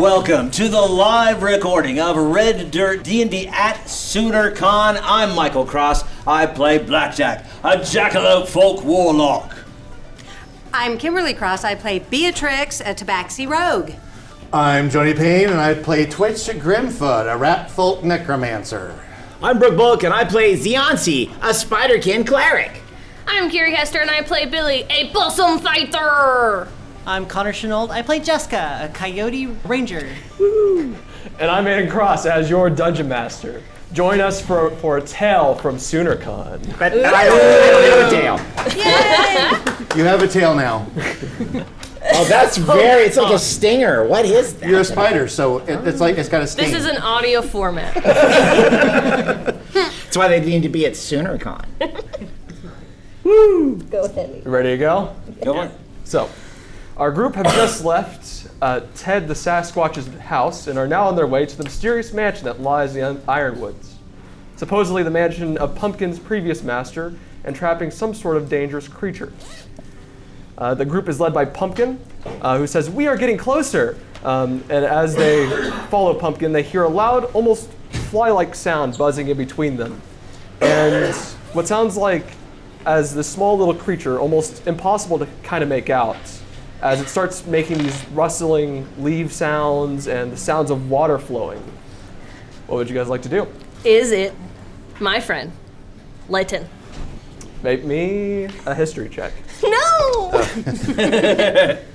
Welcome to the live recording of Red Dirt DnD at Soonercon. I'm Michael Cross. I play Blackjack, a jackalope folk warlock. I'm Kimberly Cross. I play Beatrix, a Tabaxi rogue. I'm Joni Payne, and I play Twitch Grimfoot, a rat folk necromancer. I'm Brooke Bullock, and I play Zionsi, a Spiderkin cleric. I'm Kiri Hester, and I play Billy, a possum fighter. I'm Connor Shenold. I play Jaska, a coyote ranger. Woo! And I'm Aidyn Cross as your dungeon master. Join us for a tale from Soonercon. But I don't have a tail. Yay! You have a tail now. Oh, that's it's like a stinger. What is that? You're a spider, so it's got a sting. This is an audio format. That's why they need to be at Soonercon. Woo! Go ahead. You ready to go? Go on. So, our group have just left Ted the Sasquatch's house and are now on their way to the mysterious mansion that lies in the Ironwoods. Supposedly the mansion of Pumpkin's previous master, entrapping some sort of dangerous creature. The group is led by Pumpkin, who says, "We are getting closer." And as they follow Pumpkin, they hear a loud, almost fly-like sound buzzing in between them. And what sounds like, as this small little creature, almost impossible to kind of make out, as it starts making these rustling leaf sounds and the sounds of water flowing. What would you guys like to do? Is it my friend, Leighton? Make me a history check. No!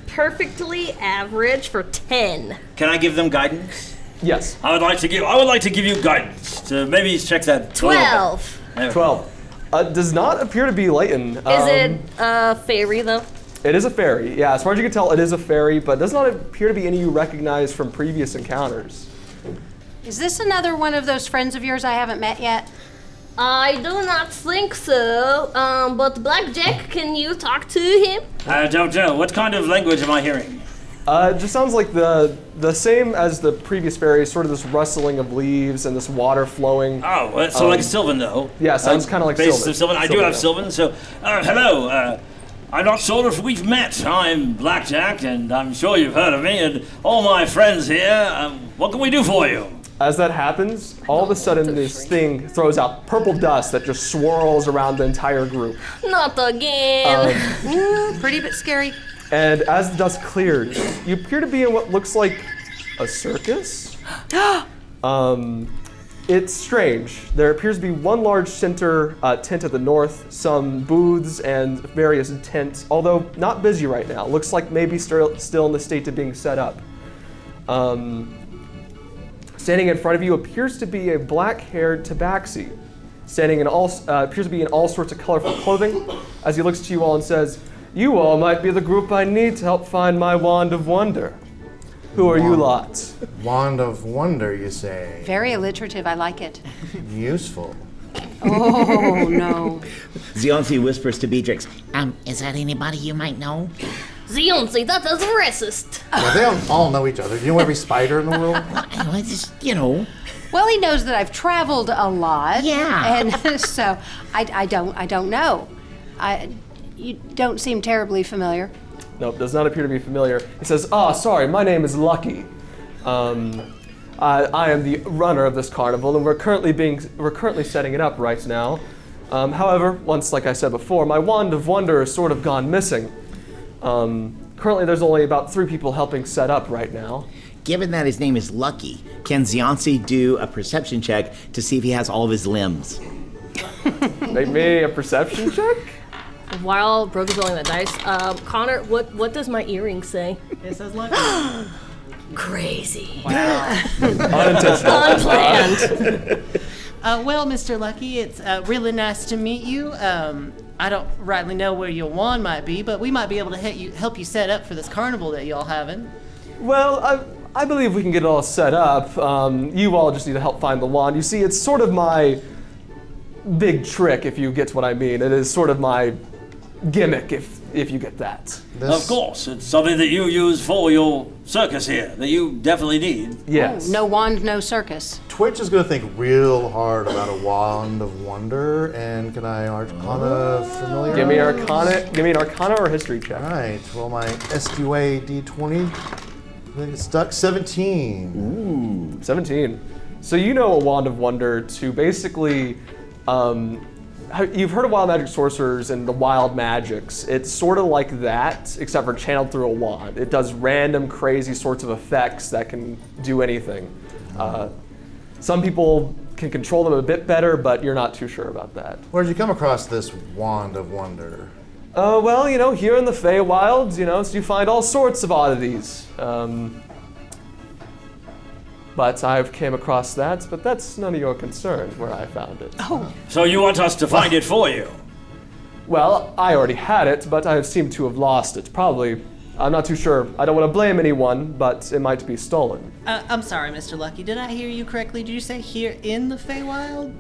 Perfectly average for 10. Can I give them guidance? Yes. I would like to give you guidance to maybe check that 12. 12. Does not appear to be Leighton. Is it a fairy, though? It is a fairy. Yeah, as far as you can tell, it is a fairy, but does not appear to be any you recognize from previous encounters. Is this another one of those friends of yours I haven't met yet? I do not think so. But Blackjack, can you talk to him? I don't know. What kind of language am I hearing? It just sounds like the same as the previous fairy, sort of this rustling of leaves and this water flowing. Oh, well, so like Sylvan, though. Yeah, sounds kind of like Sylvan. Sylvan. I do have Sylvan, so hello. I'm not sure if we've met. I'm Blackjack, and I'm sure you've heard of me, and all my friends here. What can we do for you? As that happens, all of a sudden this thing throws out purple dust that just swirls around the entire group. Not again. Pretty but scary. And as the dust clears, you appear to be in what looks like a circus. It's strange. There appears to be one large center tent at the north, some booths and various tents, although not busy right now. Looks like maybe still in the state of being set up. Standing in front of you appears to be a black-haired Tabaxi, appears to be in all sorts of colorful clothing, as he looks to you all and says, "You all might be the group I need to help find my Wand of Wonder. Who are you lot?" Wand of Wonder, you say? Very alliterative. I like it. Useful. Oh, no. Zionsi whispers to Beatrix, is that anybody you might know? Zionsi, that is racist. Well, they don't all know each other. Do you know every spider in the world? I just, Well, he knows that I've traveled a lot. Yeah. And so I don't know. You don't seem terribly familiar. Nope, does not appear to be familiar. He says, sorry, my name is Lucky. I am the runner of this carnival, and we're currently setting it up right now. However, once, like I said before, my Wand of Wonder has sort of gone missing. Currently, there's only about 3 people helping set up right now. Given that his name is Lucky, can Zionsi do a perception check to see if he has all of his limbs? Make me a perception check? While Brooke is rolling the dice, Connor, what does my earring say? It says lucky. Crazy. Wow. Unintentional. Unplanned. Well, Mr. Lucky, it's really nice to meet you. I don't rightly know where your wand might be, but we might be able to help you set up for this carnival that y'all having. Well, I believe we can get it all set up. You all just need to help find the wand. You see, it's sort of my big trick, if you get what I mean. It is sort of my gimmick, if you get that. Of course, it's something that you use for your circus here, that you definitely need. Yes. Oh, no wand, no circus. Twitch is going to think real hard about a Wand of Wonder, and can I Arcana familiar? Give me an Arcana or History check. All right, well, my SQA D20 It's stuck 17. 17. So you know a Wand of Wonder to basically, you've heard of wild magic sorcerers and the wild magics. It's sort of like that, except for channeled through a wand. It does random, crazy sorts of effects that can do anything. Some people can control them a bit better, but you're not too sure about that. Where did you come across this Wand of Wonder? Well, you know, here in the Feywilds, you know, so you find all sorts of oddities. But I've came across that, but that's none of your concern where I found it. Oh. So you want us to find it for you? Well, I already had it, but I seem to have lost it. Probably, I'm not too sure. I don't want to blame anyone, but it might be stolen. I'm sorry, Mr. Lucky. Did I hear you correctly? Did you say here in the Feywild?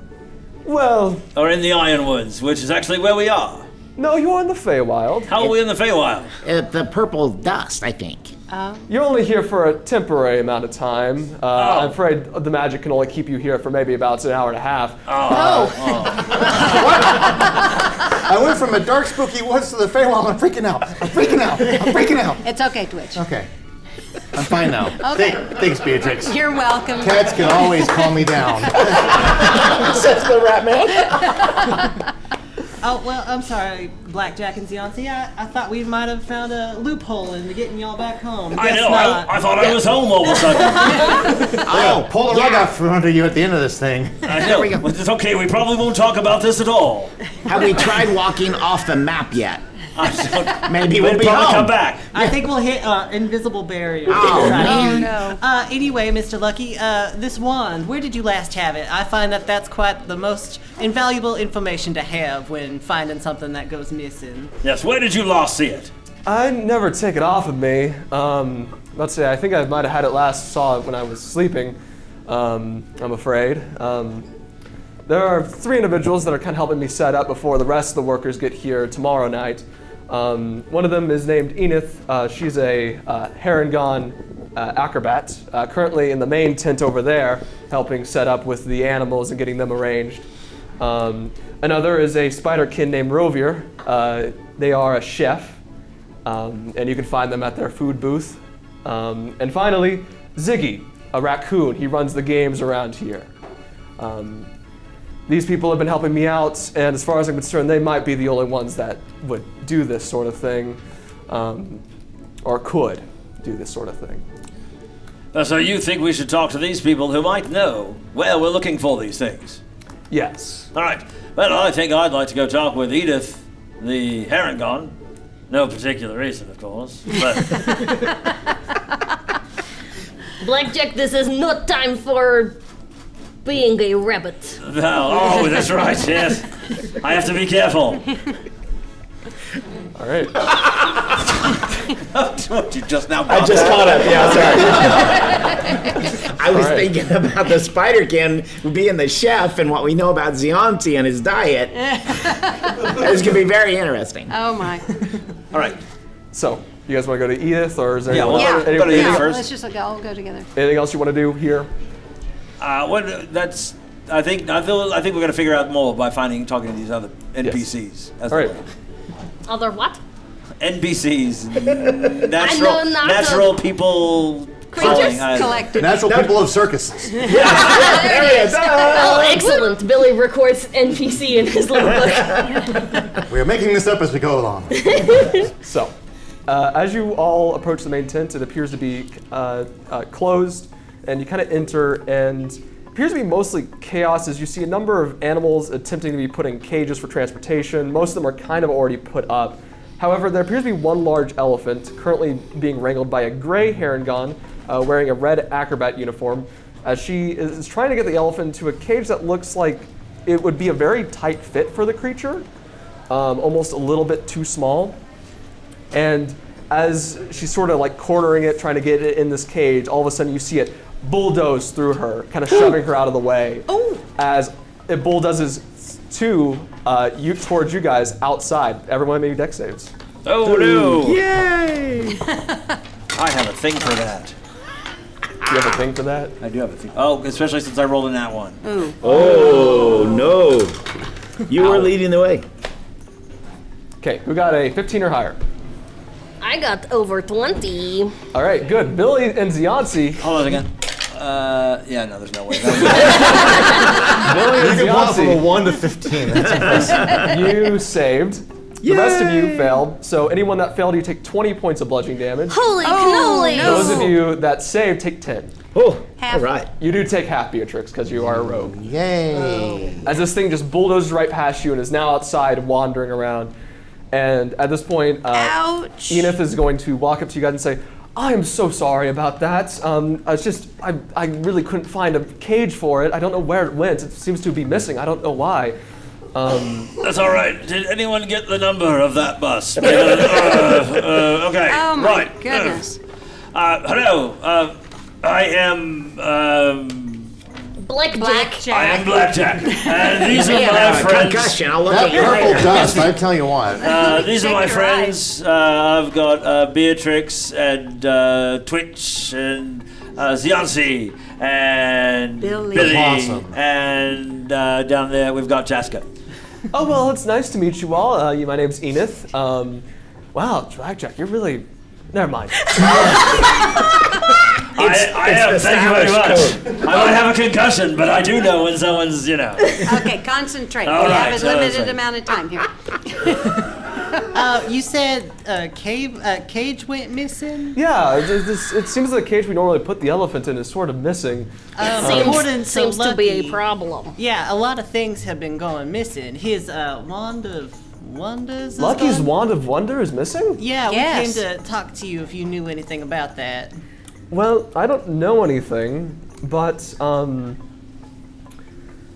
Well, Or in the Ironwoods, which is actually where we are. no, you're in the Feywild. How are we in the Feywild? The purple dust, I think. You're only here for a temporary amount of time. I'm afraid the magic can only keep you here for maybe about an hour and a half. I went from a dark, spooky woods to the Feywild. I'm freaking out. It's okay, Twitch. Okay. I'm fine now. Okay. Thanks, Beatrix. You're welcome. Cats can always calm me down. Says the rat man. Oh, well, I'm sorry, Blackjack and Zianti. I thought we might have found a loophole in getting y'all back home. I Guess know, not. I thought I was home all of a sudden. Pull the rug out from under you at the end of this thing. I know, but it's okay, we probably won't talk about this at all. Have we tried walking off the map yet? Maybe We'll we'll be probably home. come back. I think we'll hit invisible barrier. Oh, no. Anyway, Mr. Lucky, this wand, where did you last have it? I find that that's quite the most invaluable information to have when finding something that goes missing. Yes, where did you last see it? I never take it off of me. Let's say, I think I might have had it saw it when I was sleeping, I'm afraid. There are 3 individuals that are kind of helping me set up before the rest of the workers get here tomorrow night. One of them is named Enith. She's a Harengon acrobat, currently in the main tent over there, helping set up with the animals and getting them arranged. Another is a spiderkin named Rovier. They are a chef, and you can find them at their food booth. And finally, Ziggy, a raccoon. He runs the games around here. These people have been helping me out, and as far as I'm concerned, they might be the only ones that would do this sort of thing, or could do this sort of thing. So you think we should talk to these people who might know where we're looking for these things? Yes. All right. Well, I think I'd like to go talk with Edith, the Harengon. No particular reason, of course, but... Blackjack, this is not time for being a rabbit. Oh, that's right, yes. I have to be careful. All right. What, you just now I just caught up. Yeah, sorry. I was All right. thinking about the spiderkin being the chef and what we know about Zianti and his diet. It's gonna be very interesting. Oh, my. All right. So, you guys want to go to Edith, or is there Yeah, anyone well, else? go to Edith Yeah, first. let's just all go together. Anything else you want to do here? That's. I think we're going to figure out more by talking to these other NPCs. As All right. well. Other what? NPCs, know not natural of people. creatures? Collective. Natural people of circuses. There it is. Oh, excellent. Billy records NPC in his little book. We are making this up as we go along. So, as you all approach the main tent, it appears to be closed, and you kind of enter, and it appears to be mostly chaos as you see a number of animals attempting to be put in cages for transportation. Most of them are kind of already put up. However, there appears to be one large elephant currently being wrangled by a gray Harengon wearing a red acrobat uniform, as she is trying to get the elephant to a cage that looks like it would be a very tight fit for the creature, almost a little bit too small. And as she's sort of like cornering it, trying to get it in this cage, all of a sudden you see it bulldoze through her, kind of shoving her out of the way. Oh. As it bulldozes towards you guys outside. Everyone make dex saves. Oh no! Yay! I have a thing for that. Do you have a thing for that? I do have a thing. Oh, especially since I rolled in that one. Ooh. Oh, no. You were leading the way. Okay, who got a 15 or higher? I got over 20. All right, good. Billy and Ziansi. Hold on again. Yeah, no, there's no way. Billy and You can pop from a Ziansi, 1 to 15. That's impressive. you saved. The rest of you failed. So anyone that failed, you take 20 points of bludgeoning damage. Holy cannoli! no. Those of you that saved, take 10. Oh, Half. all right. You do take half, Beatrix, because you are a rogue. Yay. As this thing just bulldozes right past you and is now outside wandering around. And at this point, Ouch. Enith is going to walk up to you guys and say, I am so sorry about that. It's just, I really couldn't find a cage for it. I don't know where it went. It seems to be missing. I don't know why. That's all right. Did anyone get the number of that bus? Okay. Oh my right. goodness. Hello. I am. Blackjack. I am Blackjack, and these are Yeah, my friends. concussion. I'll look That at you purple later. dust, I tell you what. These are Shake my your friends. I've got Beatrix and Twitch and Ziansi and Billy. Awesome. and down there we've got Jaska. Oh, well, it's nice to meet you all. My name's Enith. Wow, Blackjack, you're really... Never mind. I am. the Thank you very stylish much. I might have a concussion, but I do know when someone's, Okay, concentrate. All We right, have a so limited sorry. amount of time here. You said cage went missing? Yeah, it seems the cage we normally put the elephant in is sort of missing. According to Seems to be a Lucky, problem. Yeah, a lot of things have been going missing. His wand of wonders. is Lucky's gone? Wand of Wonder is missing? Yeah, Yes. we came to talk to you if you knew anything about that. Well, I don't know anything, but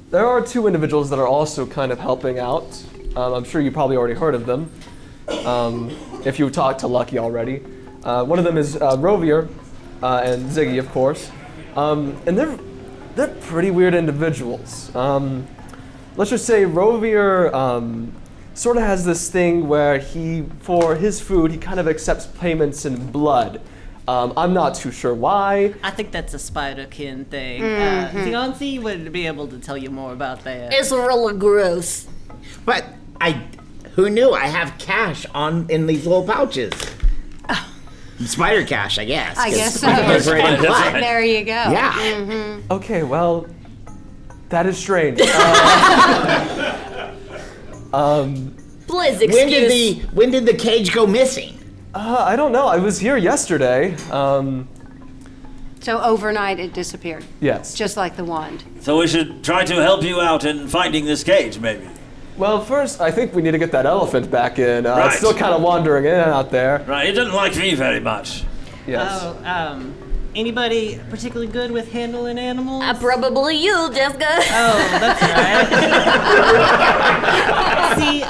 there are two individuals that are also kind of helping out. I'm sure you probably already heard of them, if you talked to Lucky already. One of them is Rovier and Ziggy, of course, and they're pretty weird individuals. Let's just say Rovier sort of has this thing where for his food, he kind of accepts payments in blood. I'm not too sure why. I think that's a Spider-Kin thing. Ziansi would be able to tell you more about that. It's really gross. But who knew? I have cash in these little pouches. Spider cash, I guess. I 'cause guess so. it's right in blood. There you go. Yeah. Okay, well, that is strange. Please excuse. When did the cage go missing? I don't know. I was here yesterday. So overnight it disappeared, Yes. just like the wand. So we should try to help you out in finding this cage, maybe. Well, first, I think we need to get that elephant back in. Right. It's still kind of wandering in and out there. Right, he doesn't like me very much. Yes. Oh, anybody particularly good with handling animals? Probably you, Jaska. Oh, that's right. See,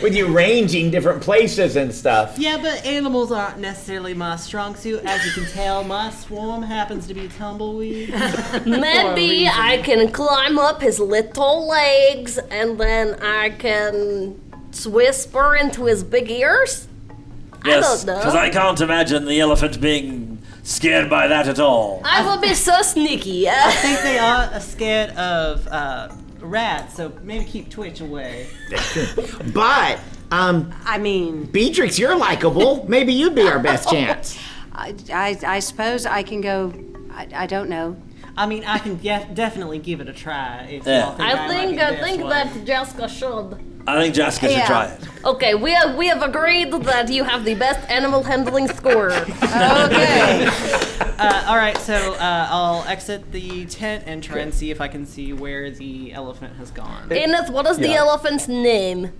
With you ranging different places and stuff. yeah, but animals aren't necessarily my strong suit. As you can tell, my swarm happens to be tumbleweed. Maybe I can climb up his little legs and then I can whisper into his big ears. Yes, I don't know. because I can't imagine the elephant being scared by that at all. I will be so sneaky. I think they are scared of rats, so maybe keep Twitch away. But, I mean, Beatrix, you're likable. Maybe you'd be our best chance. I suppose I can go. I don't know. I mean, I can definitely give it a try. If Yeah. y'all think I might think be the best that one. Jaska should. I think Jaska should Yeah. try it. Okay, we have agreed that you have the best animal handling score. Okay. All right, so I'll exit the tent and try and see if I can see where the elephant has gone. Enith, what is the Yeah. elephant's name?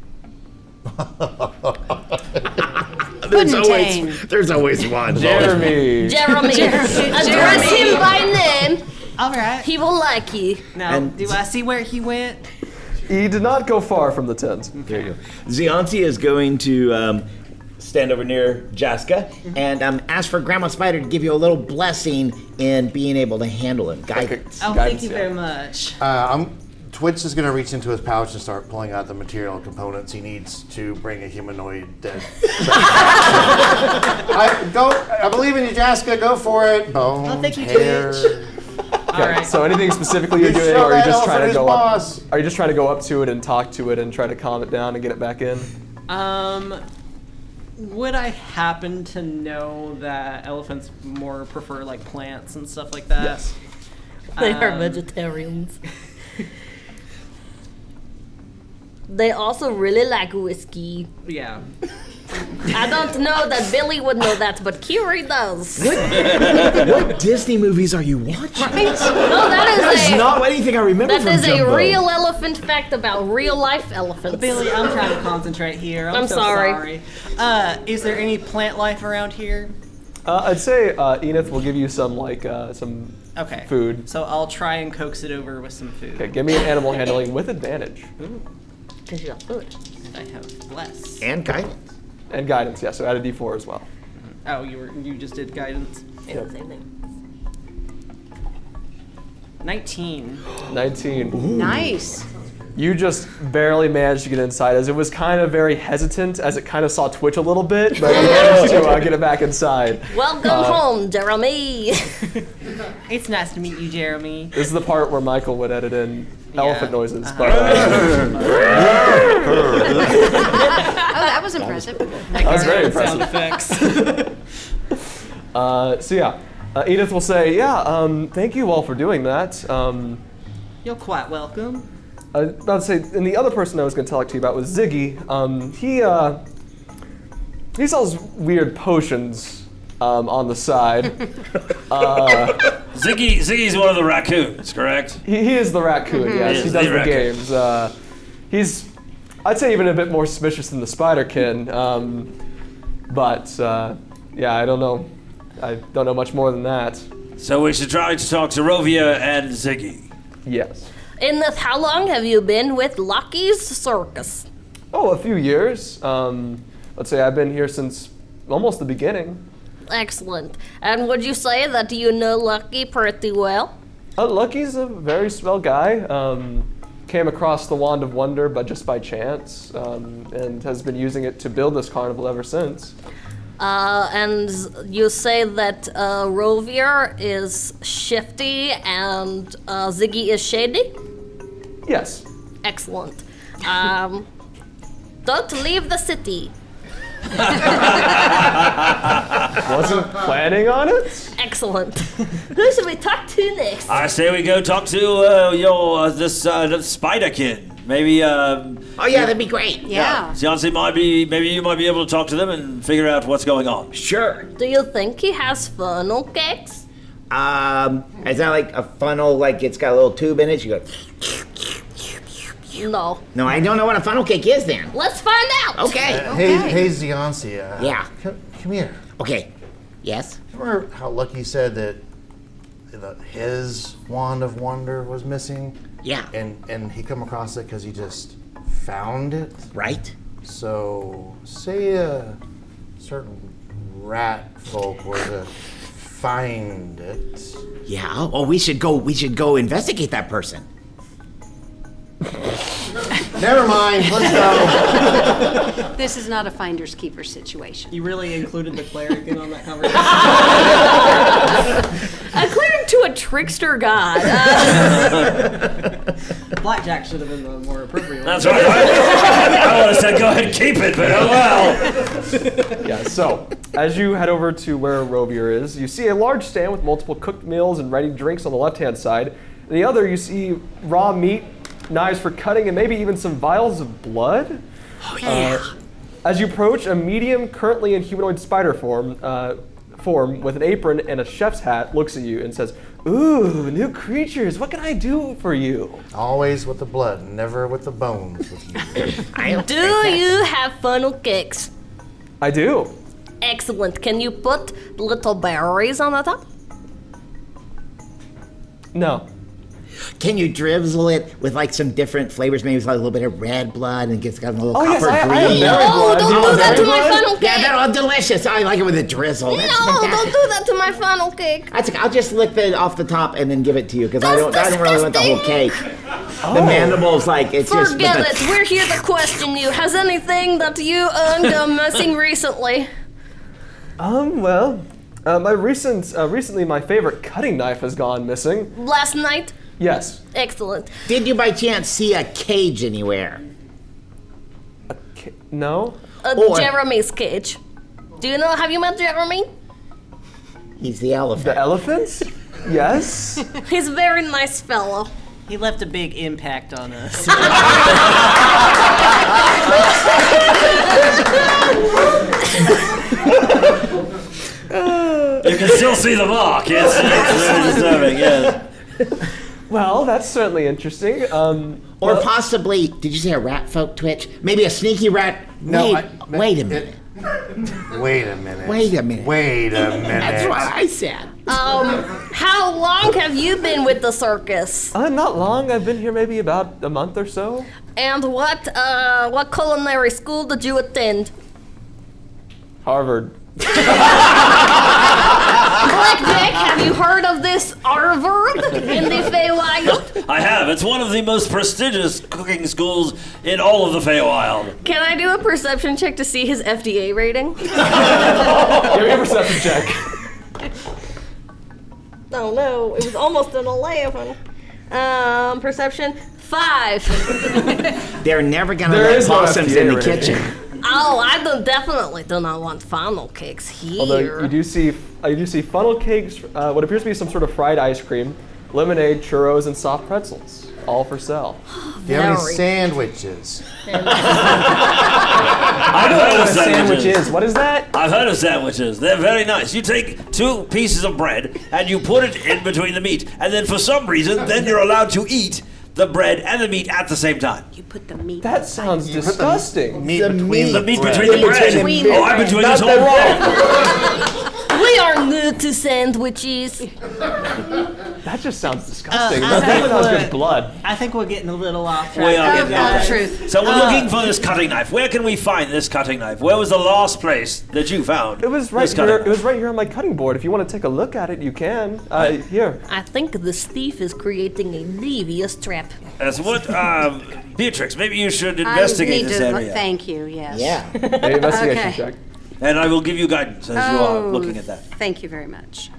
Pudding. There's always one. Jeremy. Jeremy. Address him by name. All right. He will like you. Now, And- do I see where he went? He did not go far from the tent. There you go. Zianti is going to stand over near Jaska and ask for Grandma Spider to give you a little blessing in being able to handle him. Guidance. Oh, Guidance, thank you yeah. very much. Twitch is going to reach into his pouch and start pulling out the material and components he needs to bring a humanoid dead. I believe in you, Jaska. Go for it. Bones, thank you, hair. Okay, right. so anything specifically you're You doing, show or are you that just trying to elephant go his up? boss. Are you just trying to go up to it and talk to it and try to calm it down and get it back in? Would I happen to know that elephants more prefer like plants and stuff like that? Yes. They are vegetarians. They also really like whiskey. Yeah. I don't know that Billy would know that, but Curie does. What Disney movies are you watching? No, that That's is not anything I remember that from is Jumbo. a real elephant fact about real life elephants. Billy, I'm trying to concentrate here. I'm so sorry. Is there any plant life around here? I'd say Enith will give you some some Okay. food. So I'll try and coax it over with some food. Okay, give me an animal handling with advantage. Because you got food. And I have bless. And guidance. And guidance, yeah, so add a d4 as well. Oh, you just did guidance. Yeah, same thing. 19. 19. Nice. You just barely managed to get inside as it was kind of very hesitant as it kind of saw Twitch a little bit, but you managed to get it back inside. Welcome home, Jeremy. It's nice to meet you, Jeremy. This is the part where Michael would edit in elephant noises, Oh, that was impressive. that was very Sound impressive. effects. So yeah, Edith will say, thank you all for doing that. You're quite welcome. I was about to say, and the other person I was going to talk to you about was Ziggy. He sells weird potions on the side. Ziggy's one of the raccoons, correct? He is the raccoon, yes. He He is does the the raccoon. games. He's, I'd say, even a bit more suspicious than the Spiderkin. Yeah, I don't know. I don't know much more than that. So we should try to talk to Rovia and Ziggy. Yes. Enith, how long have you been with Lucky's Circus? Oh, a few years. Let's say I've been here since almost the beginning. Excellent. And would you say that you know Lucky pretty well? Lucky's a very swell guy. Came across the Wand of Wonder, but just by chance, and has been using it to build this carnival ever since. And you say that Rovier is shifty and Ziggy is shady? Yes. Excellent. Don't leave the city. Wasn't planning on it? Excellent. Who should we talk to next? I say we go talk to this spider kid. Maybe Oh yeah, that'd be great. Yeah. Cianci maybe you might be able to talk to them and figure out what's going on. Sure. Do you think he has funnel cakes? Is that like a funnel, like it's got a little tube in it? You go, No. no, I don't know what a funnel cake is then. Let's find out. Okay. Hey, Cianci. Yeah. Come here. Okay. Yes? Remember how Lucky said that his Wand of Wonder was missing? Yeah. And he come across it because he just found it? Right? So, say a certain rat folk were to find it. Yeah. Oh, we should go investigate that person. Never mind, let's go. This is not a finders keepers situation. You really included the cleric in on that conversation. According to a trickster god. Blackjack should have been the more appropriate one. That's right. I would have said go ahead and keep it, but oh well. Yeah, so as you head over to where Rovier is, you see a large stand with multiple cooked meals and ready drinks on the left-hand side. And the other, you see raw meat, knives for cutting, and maybe even some vials of blood. Oh yeah. As you approach, a medium, currently in humanoid spider form with an apron and a chef's hat looks at you and says, "Ooh, new creatures, what can I do for you?" Always with the blood, never with the bones with you. Do you have funnel cakes? I do. Excellent. Can you put little berries on the top? No. Can you drizzle it with like some different flavors? Maybe it's like a little bit of red blood and it's got a little Oh, yes, copper I have green. berry No, blood. don't You do want that to berry my blood? funnel cake. Yeah, that's delicious. I like it with a drizzle. That's No, don't fantastic. do that to my funnel cake. That's okay. I'll just lick it off the top and then give it to you because I don't really want the whole cake. Oh. The mandibles, like it's just. Forget it. We're here to question you. Has anything that you earned gone missing recently? Recently my favorite cutting knife has gone missing. Last night? Yes. Excellent. Did you by chance see a cage anywhere? No? Jeremy's cage. Have you met Jeremy? He's the elephant. The elephants? Yes. He's a very nice fellow. He left a big impact on us. You can still see the mark. It's very disturbing, yes. Well, that's certainly interesting. Or possibly, did you say a rat folk twitch? Maybe a sneaky rat. No, Wait a minute. Wait a minute. Wait a minute. Wait a minute. That's what I said. How long have you been with the circus? Not long. I've been here maybe about a month or so. And what culinary school did you attend? Harvard. Blackjack, have you heard of this Harvard in the Feywild? I have. It's one of the most prestigious cooking schools in all of the Feywild. Can I do a perception check to see his FDA rating? Give me a perception check. Oh no, it was almost an 11. Perception 5. They're never gonna There let is no possums FDA in the rating. kitchen. Oh, definitely do not want funnel cakes here. Although you do see funnel cakes, what appears to be some sort of fried ice cream, lemonade, churros, and soft pretzels, all for sale. Do you have any Very. sandwiches? I've heard of Sandwich is. What is that? I've heard of sandwiches. They're very nice. You take 2 pieces of bread and you put it in between the meat, and then for some reason, then you're allowed to eat the bread and the meat at the same time. You put the meat. That sounds disgusting. Meat The between meat. The meat bread. between the bread. Oh, I've been doing this all day. We are new to sandwiches. That just sounds disgusting. That sounds good blood. I think we're getting a little off track. We are Oh, getting tell off. the truth. So we're looking for this cutting knife. Where can we find this cutting knife? Where was the last place that you found It was right this cutting here. It was right here on my cutting board. If you want to take a look at it, you can. Here. I think this thief is creating a devious trap. That's what, Beatrix, maybe you should I investigate need this to area. Thank you, yes. Yeah. An investigation Okay. check. And I will give you guidance as you are looking at that. Thank you very much.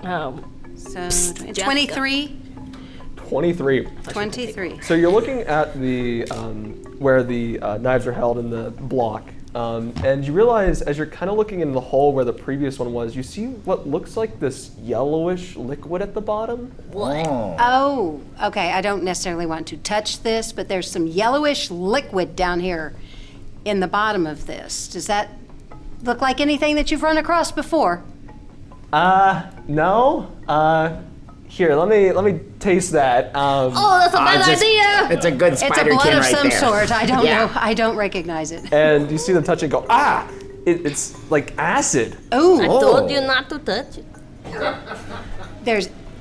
Oh, So, Jaska. 23? 23. 23. So you're looking at the where the knives are held in the block, and you realize as you're kind of looking in the hole where the previous one was, you see what looks like this yellowish liquid at the bottom. Oh, okay. I don't necessarily want to touch this, but there's some yellowish liquid down here in the bottom of this. Does that look like anything that you've run across before? No. Here, let me taste that. oh, that's a bad idea. It's a good It's a spider blood kin of right some there. sort. I don't Yeah. know. I don't recognize it. And you see them touch it and go, ah! It's like acid. I Ooh, told you not to touch it.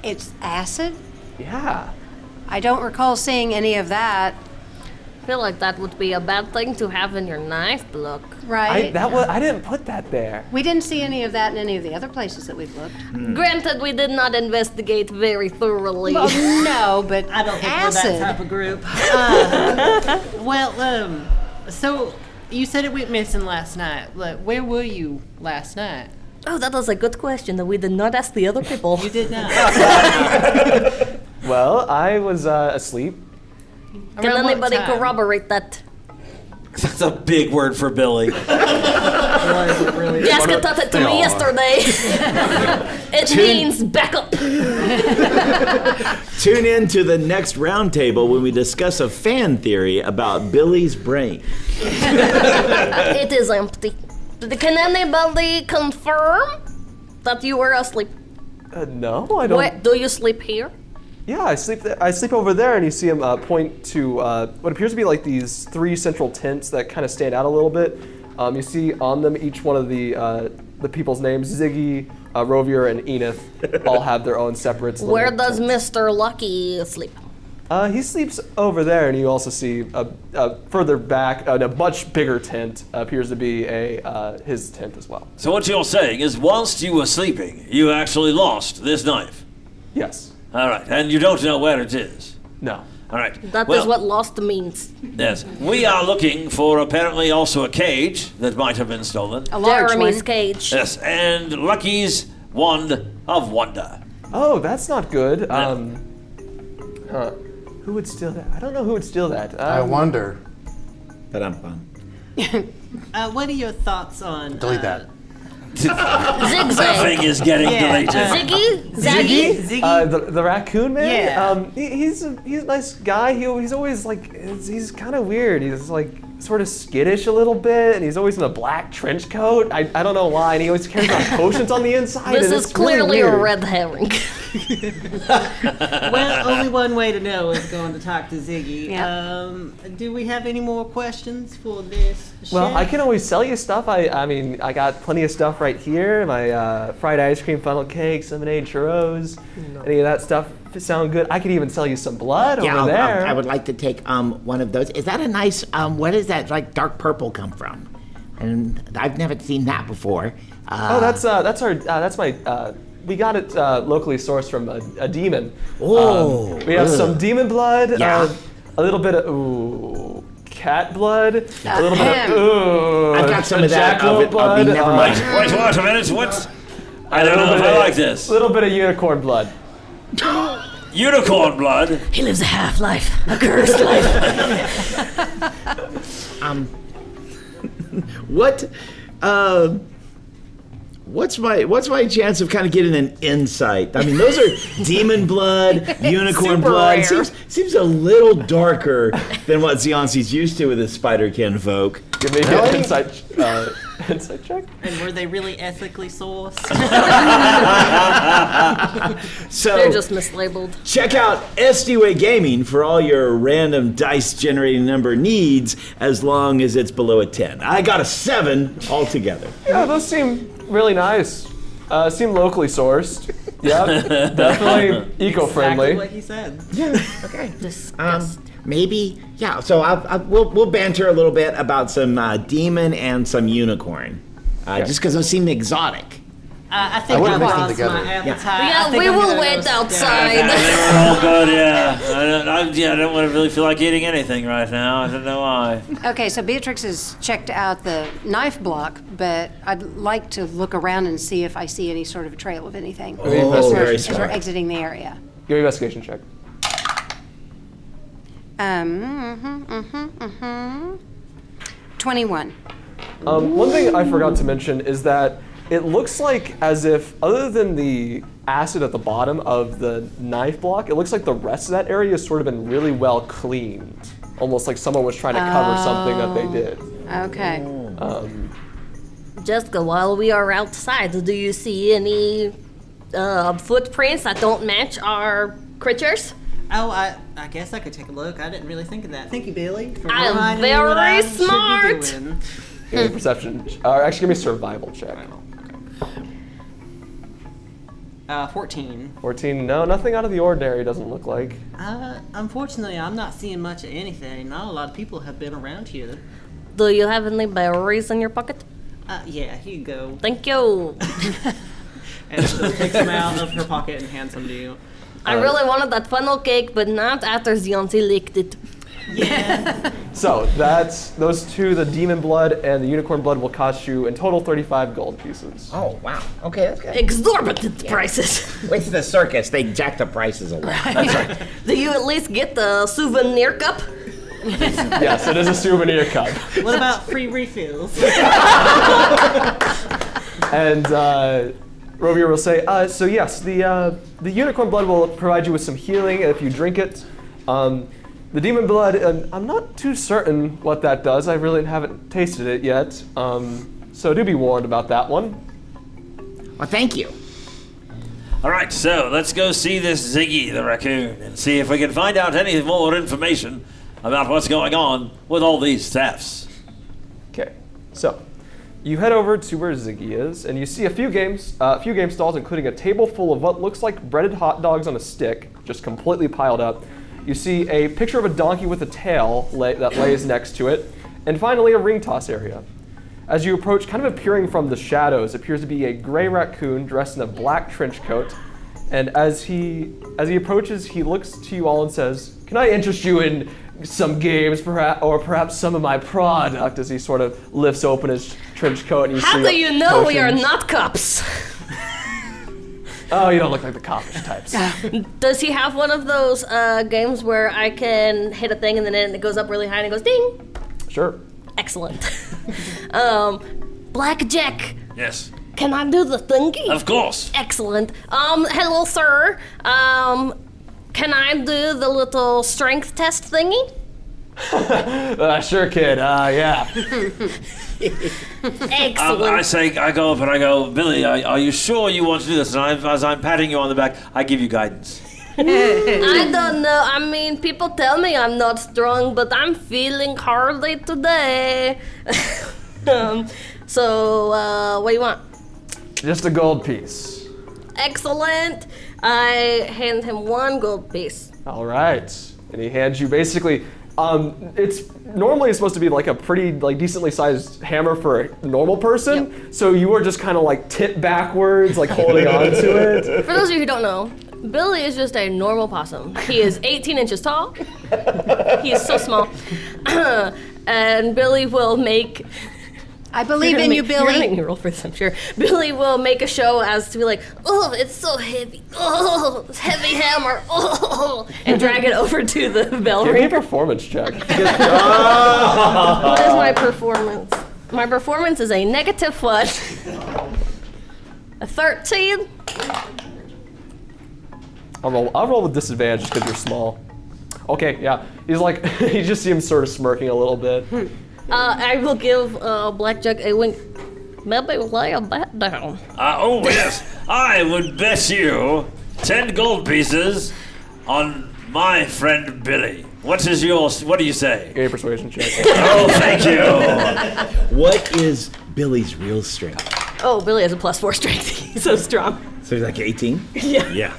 it's acid? Yeah. I don't recall seeing any of that. I feel like that would be a bad thing to have in your knife block. Right? I didn't put that there. We didn't see any of that in any of the other places that we've looked. Granted, we did not investigate very thoroughly. Well, no, but I don't think acid. we're that type of group. So you said it went missing last night. Like, where were you last night? Oh, that was a good question that we did not ask the other people. You did not. Well, I was asleep. Can Around what anybody time? corroborate that? That's a big word for Billy. Jaska taught it to me yesterday. It means back up. Tune in to the next roundtable when we discuss a fan theory about Billy's brain. It is empty. Can anybody confirm that you were asleep? No, I don't. Wait, do you sleep here? Yeah, I sleep. I sleep over there, and you see him point to what appears to be like these 3 central tents that kind of stand out a little bit. You see on them each one of the people's names: Ziggy, Rovier, and Enith. All have their own separate. little Where does tents. Mr. Lucky sleep? He sleeps over there, and you also see further back a much bigger tent appears to be his tent as well. So what you're saying is whilst you were sleeping, you actually lost this knife. Yes. All right, and you don't know where it is. No. All right. That is well, what lost means. Yes, we are looking for apparently also a cage that might have been stolen. A large Jeremy's one. cage. Yes, and Lucky's wand of wonder. Oh, that's not good. Who would steal that? I don't know who would steal that. I wonder. But I'm fun. What are your thoughts on... Delete that. That Zigzag. thing is getting deleted. Ziggy? Zaggy? Ziggy? The raccoon man. Yeah. He's a nice guy. He's always like he's kind of weird. He's like sort of skittish a little bit, and he's always in a black trench coat. I don't know why, and he always carries around potions on the inside. This and is it's really clearly a weird. red herring. Well, only one way to know is going to talk to Ziggy. Yep. Do we have any more questions for this Well, chef? I can always sell you stuff. I mean, I got plenty of stuff right here. My fried ice cream, funnel cakes, lemonade, churros, any of that stuff sound good. I could even sell you some blood over there. I would like to take one of those. Is that a nice? What is that? Like dark purple come from? And I've never seen that before. That's my. We got it locally sourced from a demon. Oh, we have some demon blood. Yeah. A little bit of cat blood. A little bit of I've got some of that jackalope blood. never mind. Wait a minute. What? I don't know if I like this. A little bit of unicorn blood. Unicorn blood? He lives a half-life, a cursed life. What's my chance of kind of getting an insight? I mean, those are demon blood, unicorn Super blood. rare. Seems a little darker than what Ziansi's used to with his spider-kin folk. Give me an insight check. And were they really ethically sourced? So They're just mislabeled. check out SDWay Gaming for all your random dice generating number needs, as long as it's below a 10. I got a 7 altogether. Yeah, those seem really nice. Seem locally sourced. Yep, definitely eco-friendly. Exactly what he said. Yeah. Okay. Disgust. Maybe. Yeah. So we'll banter a little bit about some demon and some unicorn, just because those seem exotic. I think would've I've mixed them lost together. my appetite. Yeah, I think we I'm will gonna wait go outside. They were all good, yeah. I don't want to really feel like eating anything right now. I don't know why. Okay, so Beatrix has checked out the knife block, but I'd like to look around and see if I see any sort of trail of anything. Oh, very as we're smart. exiting the area. Give me an investigation check. 21. One thing I forgot to mention is that it looks like as if, other than the acid at the bottom of the knife block, it looks like the rest of that area has sort of been really well cleaned. Almost like someone was trying to cover something that they did. Okay. Jessica, while we are outside, do you see any footprints that don't match our creatures? Oh, I guess I could take a look. I didn't really think of that. Thank you, Billy. For I'm reminding me what I very should be smart. doing. Give me a perception, or actually give me a survival check. 14. 14, no, nothing out of the ordinary, doesn't look like. Unfortunately, I'm not seeing much of anything. Not a lot of people have been around here. Do you have any berries in your pocket? Yeah, here you go. Thank you. And she takes them out of her pocket and hands them to you. I really wanted that funnel cake, but not after Zionzi licked it. So that's those two, the demon blood and the unicorn blood, will cost you in total 35 gold pieces. Oh wow. Okay, that's good. Exorbitant prices. Wait to the circus. They jack the prices a lot. That's right. Do you at least get the souvenir cup? Yes, it is a souvenir cup. What about free refills? And Rovier will say, so yes, the unicorn blood will provide you with some healing if you drink it. The demon blood, I'm not too certain what that does. I really haven't tasted it yet. So do be warned about that one. Well, thank you. All right, so let's go see this Ziggy the raccoon and see if we can find out any more information about what's going on with all these thefts. Okay, so you head over to where Ziggy is, and you see a few game stalls, including a table full of what looks like breaded hot dogs on a stick, just completely piled up. You see a picture of a donkey with a tail that lays next to it, and finally a ring toss area. As you approach, kind of appearing from the shadows, appears to be a gray raccoon dressed in a black trench coat. And as he approaches, he looks to you all and says, "Can I interest you in some games, perhaps some of my product?" As he sort of lifts open his trench coat, and you How see do you know we are potions. not cops? Oh, you don't look like the coppish types. Does he have one of those games where I can hit a thing and then it goes up really high and it goes ding? Sure. Excellent. Blackjack, Yes. can I do the thingy? Of course. Excellent. Hello, sir. Can I do the little strength test thingy? Sure, kid. Yeah. Excellent. I go up and I go, Billy, are you sure you want to do this? And as I'm patting you on the back, I give you guidance. I don't know. I mean, people tell me I'm not strong, but I'm feeling hardly today. So, what do you want? Just a gold piece. Excellent. I hand him 1 gold piece. All right. And he hands you basically. It's normally supposed to be like a pretty decently sized hammer for a normal person. Yep. So you are just kind of like tipped backwards, like holding on to it. For those of you who don't know, Billy is just a normal possum. He is 18 inches tall. He is so small. And Billy will make... I believe in you, You're gonna make Billy. me roll for this, I'm sure. Billy will make a show as to be like, oh, it's so heavy. Oh, it's heavy hammer. Oh, and drag it over to the bell Give me a ring. performance check. What is my performance? My performance is a -1. A 13. I'll roll with disadvantage just because you're small. Okay, yeah. He's like, you just see him sort of smirking a little bit. I will give Blackjack a wink. Maybe lay a bet down. Oh, yes. I would bet you 10 gold pieces on my friend Billy. What do you say? Give me a persuasion check. Oh, thank you. What is Billy's real strength? Oh, Billy has a +4 strength. He's so strong. So he's like 18? Yeah. Yeah.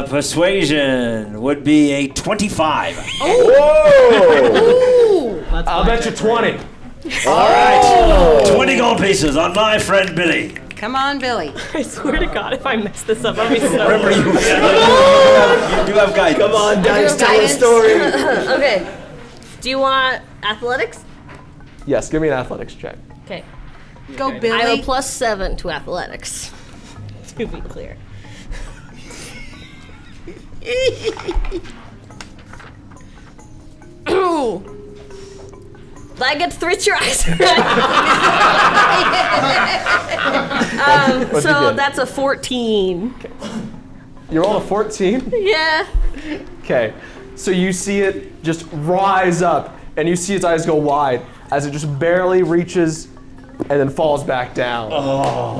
Persuasion would be a 25. Ooh. I'll bet you 20. All right. 20 gold pieces on my friend Billy. Come on, Billy. I swear to God, if I mess this up, I'll be so... Remember, you do have guidance. Come on, Dice, tell a guidance? story. Okay. Do you want athletics? Yes, give me an athletics check. Okay. Go, I have Billy. a +7 to athletics. To be clear. I get 3 tries. What'd you So get? that's a 14. You rolled a 14? Yeah. Okay. So you see it just rise up, and you see its eyes go wide as it just barely reaches and then falls back down.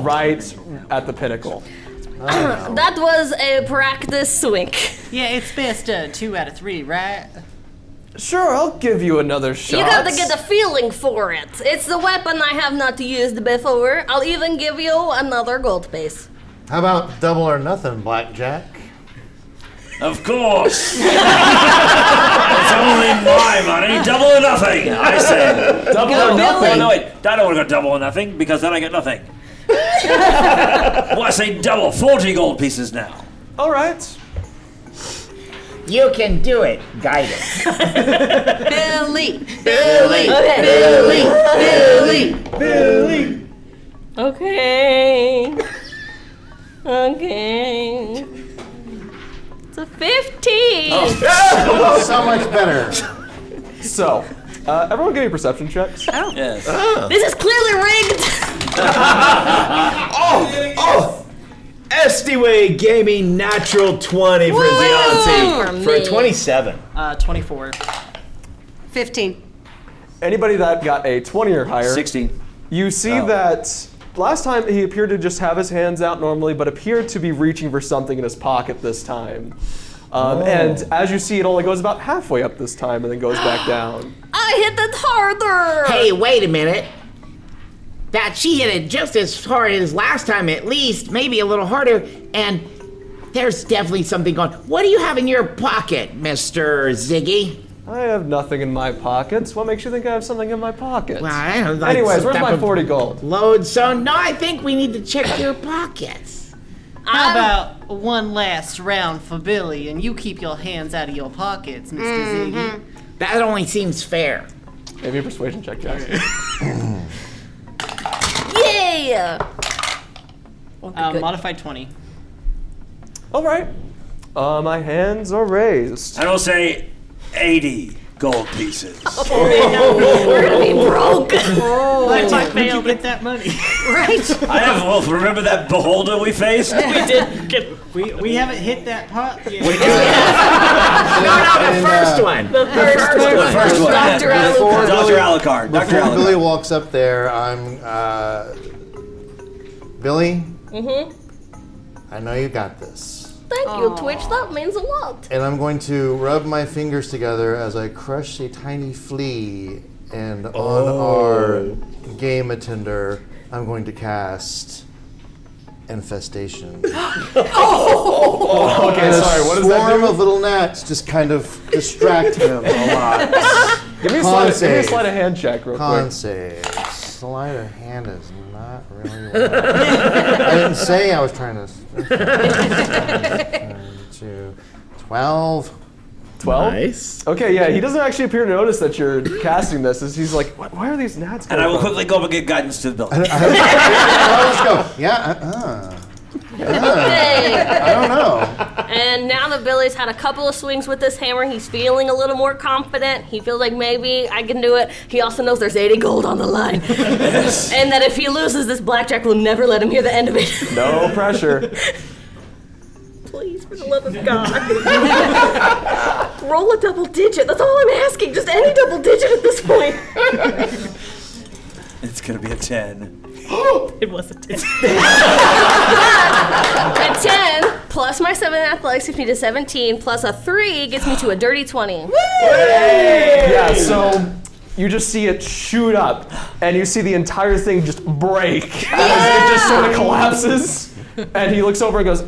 Right at the pinnacle. That was a practice swing. Yeah, it's best 2 out of 3, right? Sure, I'll give you another shot. You got to get a feeling for it. It's the weapon I have not used before. I'll even give you another gold piece. How about double or nothing, Blackjack? Of course. It's only my money. Double or nothing, I say. Double Go, or nothing. Oh, no, wait. I don't want to go double or nothing because then I get nothing. Well, I say double. 40 gold pieces now. All right. You can do it, guidance. Billy. Billy. Billy. Billy. Okay. Okay. It's a 15. So much better. So, everyone give me perception checks. Yes. This is clearly rigged. Estiway Gaming natural 20 for Zianti for a me. 27. 24. 15. Anybody that got a 20 or higher, 16. you see that last time he appeared to just have his hands out normally, but appeared to be reaching for something in his pocket this time. And as you see, it only goes about halfway up this time and then goes back down. I hit it harder. Hey, wait a minute. That she hit it just as hard as last time, at least, maybe a little harder, and there's definitely something going. What do you have in your pocket, Mr. Ziggy? I have nothing in my pockets. What makes you think I have something in my pockets? Well, I don't like Anyways, where's some my type of 40 gold? Load, so no, I think we need to check your pockets. How about one last round for Billy, and you keep your hands out of your pockets, Mr. Ziggy? That only seems fair. Maybe a persuasion check, Jaska. Yeah. Modified 20. All right. My hands are raised. And we'll say 80 gold pieces. We're gonna be broke. Where'd you get that money? Right? I have, well, remember that beholder we faced? We did get We haven't hit that pot yet. No, the first one. the first one. Dr. Alucard. Dr. Alucard. Dr. Before Billy Alucard. walks up there, I'm Billy. I know you got this. Thank you, Twitch. That means a lot. And I'm going to rub my fingers together as I crush a tiny flea, and on our game attender, I'm going to cast Infestation. Okay, sorry. What does that Swarm do? of little gnats just kind of distract him a lot. Give me a Con sleight save. of hand check real Con quick. save. Sleight of hand is not really well. I didn't say I was trying to. 12. 12? Nice. Okay, yeah, he doesn't actually appear to notice that you're casting this. As he's like, why are these gnats And coming I will from?" quickly go up and get guidance to the building. Let's go. Yeah. I don't know. And now that Billy's had a couple of swings with this hammer, he's feeling a little more confident. He feels like maybe I can do it. He also knows there's 80 gold on the line. And that if he loses, this blackjack will never let him hear the end of it. No pressure. Please, for the love of God. Roll a double digit. That's all I'm asking. Just any double digit at this point. It's gonna be a 10. It was a 10. A 10 plus my 7 in athletics gets me to 17, plus a 3 gets me to a dirty 20. Yeah, so you just see it shoot up, and you see the entire thing just break as it just sort of collapses. And he looks over and goes,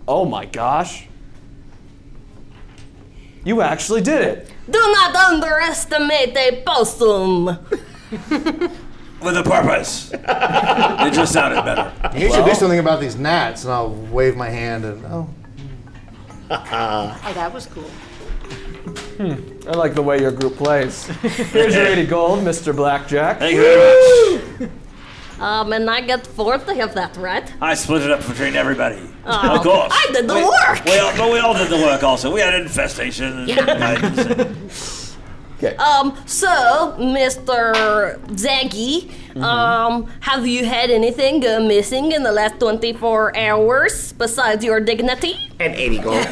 "Oh my gosh. You actually did it." Do not underestimate a possum. With a purpose. It just sounded better. You should do something about these gnats, and I'll wave my hand and Oh, that was cool. I like the way your group plays. Here's your 80 gold, Mr. Blackjack. Thank you very much. And I get 40 of that, right? I split it up between everybody. Of course. I did the work. But we all did the work also. We had infestation and guidance. Okay. So, Mr. Zaggy, have you had anything go missing in the last 24 hours besides your dignity? And 80 gold.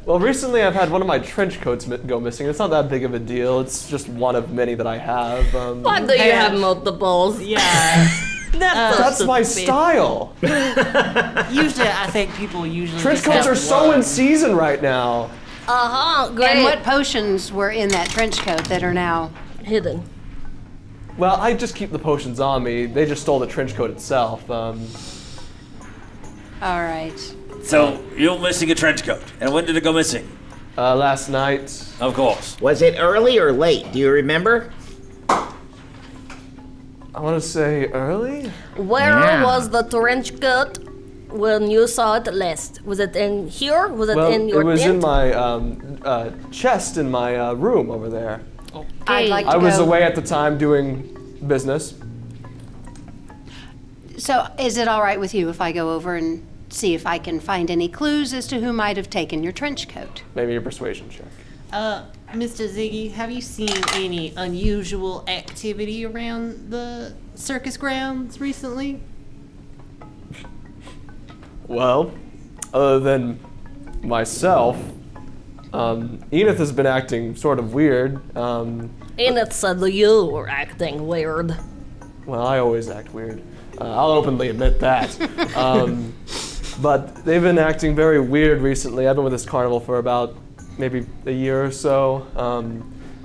Well, recently I've had one of my trench coats go missing. It's not that big of a deal. It's just one of many that I have. Why do you have multiples? Yeah. That's my style. Usually, I think people Trench just coats have are so one. in season right now. Great. And what potions were in that trench coat that are now? Hidden. Well, I just keep the potions on me. They just stole the trench coat itself. All right. So, you're missing a trench coat. And when did it go missing? Last night. Of course. Was it early or late? Do you remember? I want to say early? Where Yeah. was the trench coat when you saw it last? Was it in here? Was it in your it was tent? in my chest in my room over there. I'd like to I was go. away at the time doing business. So, is it all right with you if I go over and see if I can find any clues as to who might have taken your trench coat? Maybe a persuasion check. Mr. Ziggy, have you seen any unusual activity around the circus grounds recently? Well, other than myself, Enith has been acting sort of weird. Enid said you were acting weird. Well, I always act weird. I'll openly admit that. But they've been acting very weird recently. I've been with this carnival for about maybe a year or so.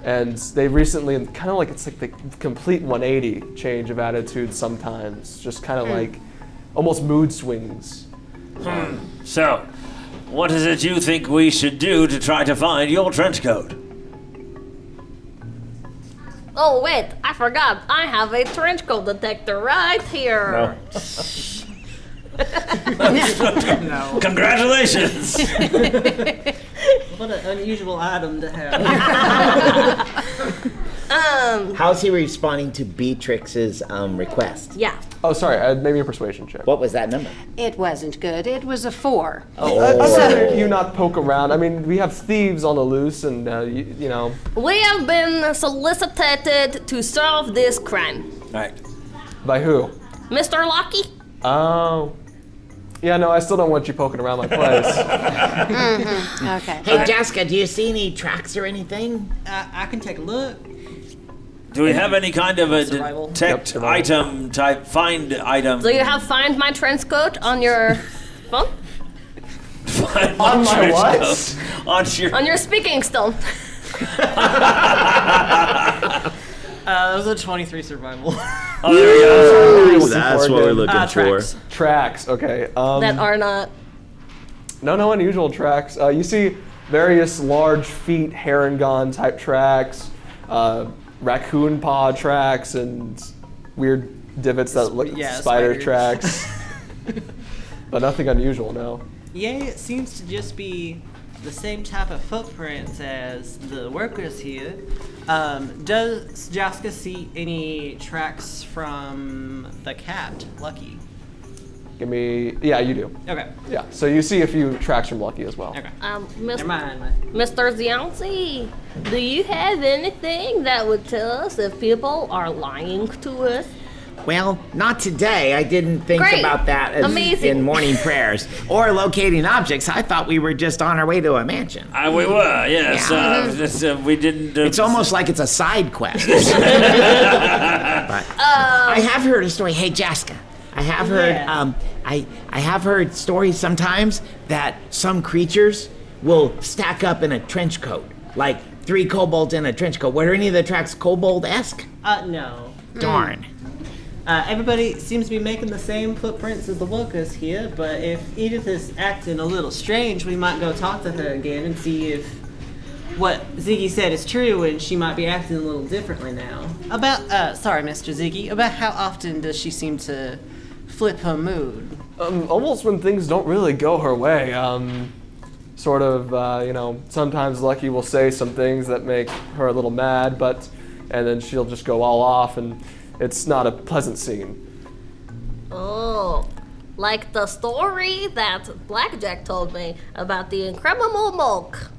And they recently, kind of like, it's like the complete 180 change of attitude sometimes. Just kind of like almost mood swings. So, what is it you think we should do to try to find your trench coat? Oh wait, I forgot. I have a trench coat detector right here. Congratulations! What an unusual item to have. How's he responding to Beatrix's request? Yeah. Oh, sorry. Maybe a persuasion check. What was that number? It wasn't good. It was a 4. I'd rather you not poke around. I mean, we have thieves on the loose, and you know. We have been solicited to solve this crime. Right. By who? Mr. Lucky? Oh. Yeah, no, I still don't want you poking around my place. Okay. Hey, Jaska, do you see any tracks or anything? I can take a look. Do we have any kind of a Survival. detect survival. item type, find item? Do you have Find My Trench Coat on your phone? Find On my trench what? coat. On your... On your speaking stone. That was a 23 survival. Oh, there we go. Ooh, That's what we're looking for. Tracks. Tracks, okay. That are not. No unusual tracks. You see various large feet, Harangon type tracks, raccoon paw tracks, and weird divots that look like Yeah, spider spiders. tracks. But nothing unusual, no. Yeah, it seems to just be the same type of footprints as the workers here. Does Jaska see any tracks from the cat, Lucky? Give me, yeah, you do. Okay. Yeah, so you see a few tracks from Lucky as well. Okay. Miss- Never mind. Mr. Zianzi, do you have anything that would tell us if people are lying to us? Well, not today. I didn't think Great. about that as Amazing. in morning prayers or locating objects. I thought we were just on our way to a mansion. We were, yes. Yeah. We didn't... It's almost like it's a side quest. But I have heard a story. Hey, Jaska, I have heard. Yeah. I have heard stories sometimes that some creatures will stack up in a trench coat, like 3 kobolds in a trench coat. Were any of the tracks kobold-esque? No. Darn. Everybody seems to be making the same footprints as the workers here, but if Edith is acting a little strange, we might go talk to her again and see if what Ziggy said is true and she might be acting a little differently now. Sorry, Mr. Ziggy, about how often does she seem to flip her mood? Almost when things don't really go her way. Sort of, sometimes Lucky will say some things that make her a little mad, and then she'll just go all off, and it's not a pleasant scene. Oh, like the story that Blackjack told me about the incredible bulk.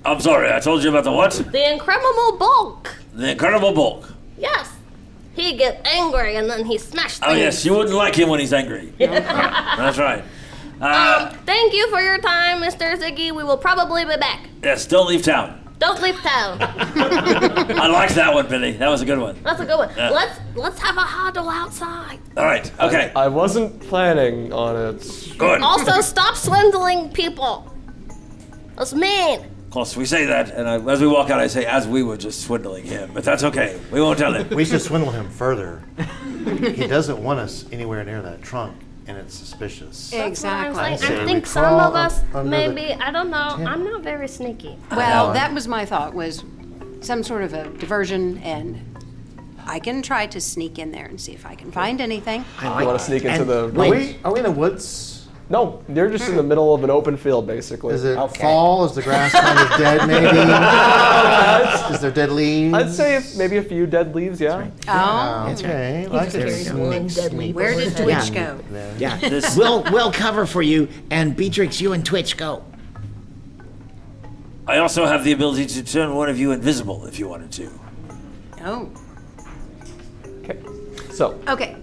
I'm sorry, I told you about the what? The incredible bulk. The incredible bulk. Yes. He get angry and then he smashed Oh, things. yes, you wouldn't like him when he's angry. That's right. Thank you for your time, Mr. Ziggy. We will probably be back. Yes, don't leave town. Don't leave town. I liked that one, Billy. That was a good one. That's a good one. Yeah. Let's have a huddle outside. All right, okay. I wasn't planning on it. Good. Also, stop swindling people. That's mean. Of course, we say that, and as we walk out, I say, as we were just swindling him. But that's okay. We won't tell him. We should swindle him further. He doesn't want us anywhere near that trunk, and it's suspicious. Exactly. I say we think some crawl of us, under the maybe, I don't know. tent. I'm not very sneaky. Well, that was my thought, was some sort of a diversion, and I can try to sneak in there and see if I can find anything. You want to sneak into the... Are we in the woods? No, you're just in the middle of an open field, basically. Is it fall? Is the grass kind of dead, maybe? Is there dead leaves? I'd say maybe a few dead leaves, yeah. Oh, Okay. Like There you go. where did Twitch go? Yeah. We'll cover for you, and Beatrix, you and Twitch go. I also have the ability to turn one of you invisible if you wanted to. Oh, Okay. So okay.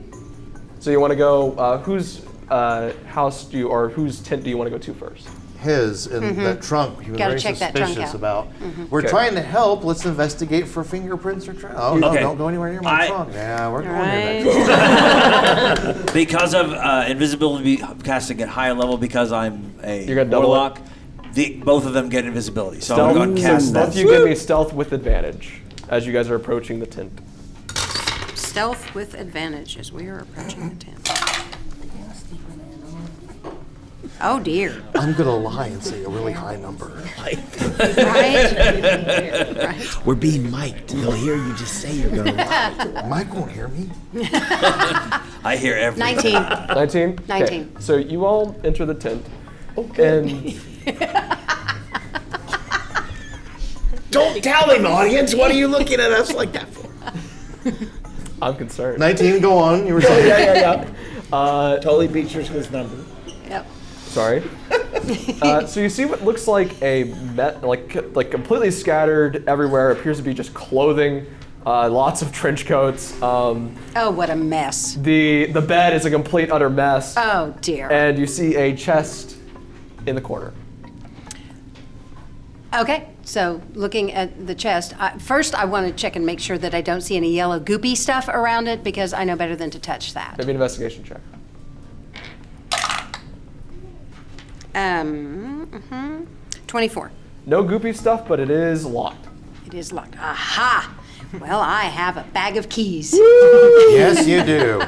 you want to go, whose house do you, or whose tent do you want to go to first? His in that trunk. He was Gotta very check that trunk suspicious out. about. We're Okay. trying to help. Let's investigate for fingerprints or trails. Oh no! Okay. Don't go anywhere near my I- trunk. Yeah, we're going Right. near that trunk. Because of invisibility casting at higher level, because I'm a You're gonna double warlock, both of them get invisibility. So I'm going to cast Both that. you give me stealth with advantage as you guys are approaching the tent. Stealth with advantage as we are approaching the tent. Oh dear. I'm gonna lie and say a really high number. Right? Right. We're being mic'd. They'll hear you just say you're going to lie. Mike won't hear me. I hear everything. 19. 19? 19. Okay. So you all enter the tent. And Don't tell him, audience. What are you looking at us like that for? I'm concerned. 19, go on. You were saying. Yeah. Totally Beatrix's number. Yep. Sorry. So you see what looks like like completely scattered everywhere. Appears to be just clothing, lots of trench coats. Oh, what a mess. The bed is a complete utter mess. Oh, dear. And you see a chest in the corner. Okay, so looking at the chest, first I want to check and make sure that I don't see any yellow goopy stuff around it because I know better than to touch that. Maybe an investigation check. 24. No goopy stuff, but it is locked. It is locked. Aha! Well, I have a bag of keys. Yes, you do.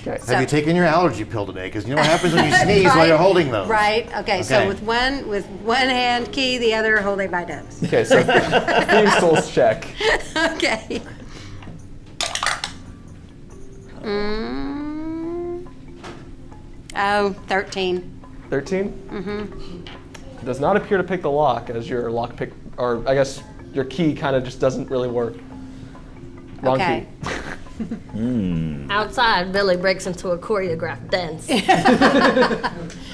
Okay. Have you taken your allergy pill today? Because you know what happens when you sneeze while you're holding those. Right. Okay. So with one hand key, the other holding my nose. Okay, so Thieves' Tools check. Okay. Oh, 13. 13? Mm-hmm. Does not appear to pick the lock as your lock pick, or I guess your key kind of just doesn't really work. Wrong Okay. key. Outside, Billy breaks into a choreographed dance.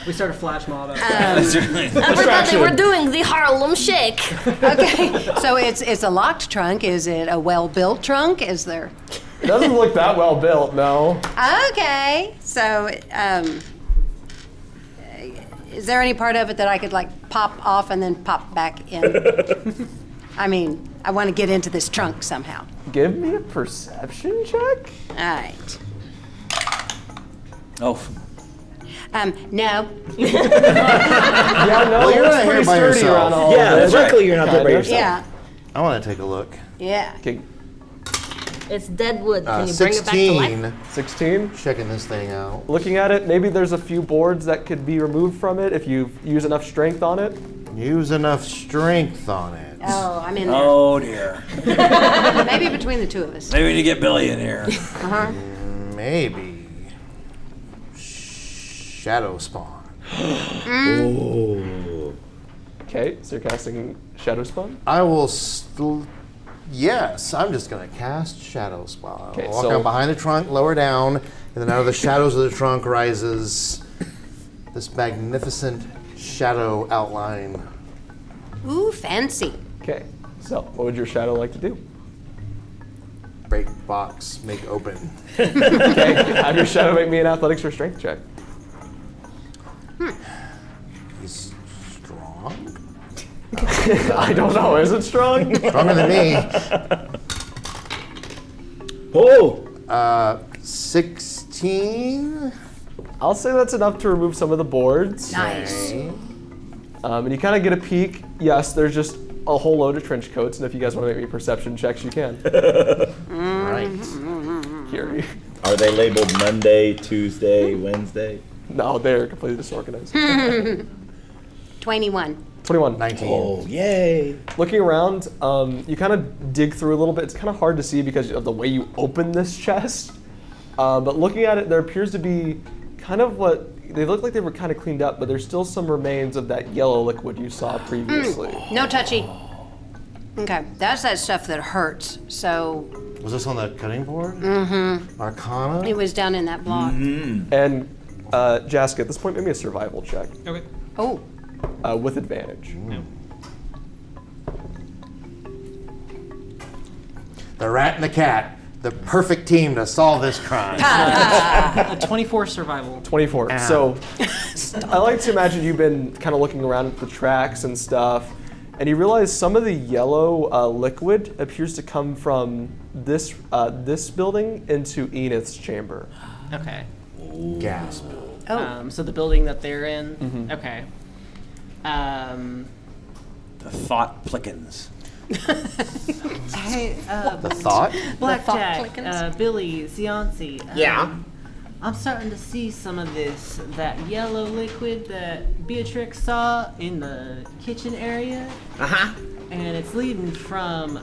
We start a flash mob. Everybody, we're doing the Harlem Shake. Okay. So it's a locked trunk. Is it a well-built trunk? Is there? It doesn't look that well built, no. Okay. So is there any part of it that I could like pop off and then pop back in? I mean, I want to get into this trunk somehow. Give me a perception check. All right. Oh, No. Yeah, no, Well, you're it's not pretty here by sturdy yourself. around all Yeah, of this. luckily you're not there by Kind of. yourself. Yeah. I want to take a look. Yeah. Okay, It's dead wood. Can you bring it back to life? 16. 16. Checking this thing out. Looking at it, maybe there's a few boards that could be removed from it if you use enough strength on it. Use enough strength on it. Oh, I'm in there. oh dear. Maybe between the two of us. Maybe we need to get Billy in here. Uh-huh. Maybe. Shadow spawn. Okay, so you're casting Shadow Spawn. I will still. Yes, I'm just going to cast Shadow Spawn. Okay, I'll walk so- out behind the trunk, lower down, and then out of the shadows of the trunk rises this magnificent shadow outline. Ooh, fancy. Okay, so what would your shadow like to do? Break box, make open. Okay, have your shadow make me an athletics or strength check. He's strong. I don't know, is it strong? Stronger than me. Oh! 16. I'll say that's enough to remove some of the boards. Nice. And you kind of get a peek. Yes, there's just a whole load of trench coats, and if you guys want to make me perception checks, you can. Right. Here. Are they labeled Monday, Tuesday, Wednesday? No, they're completely disorganized. 21. 21. 19. Oh, yay! Looking around, you kind of dig through a little bit. It's kind of hard to see because of the way you open this chest. But looking at it, there appears to be kind of what they look like they were kind of cleaned up, but there's still some remains of that yellow liquid you saw previously. No touchy. Okay, that's that stuff that hurts. So Was this on the cutting board? Mm-hmm. Arcana? it was down in that block. And Jaska, at this point, make me a survival check Okay. Oh, with advantage. The rat and the cat. The perfect team to solve this crime. A 24 survival. 24. Ow. So I like to imagine you've been kind of looking around at the tracks and stuff, and you realize some of the yellow liquid appears to come from this building into Enith's chamber. Okay. Gasp. So the building that they're in. Okay. The thought plickens. Hey, The thought? Blackjack, clickins? Billy, Zianci. Yeah? I'm starting to see some of that yellow liquid that Beatrix saw in the kitchen area, Uh-huh. and it's leading from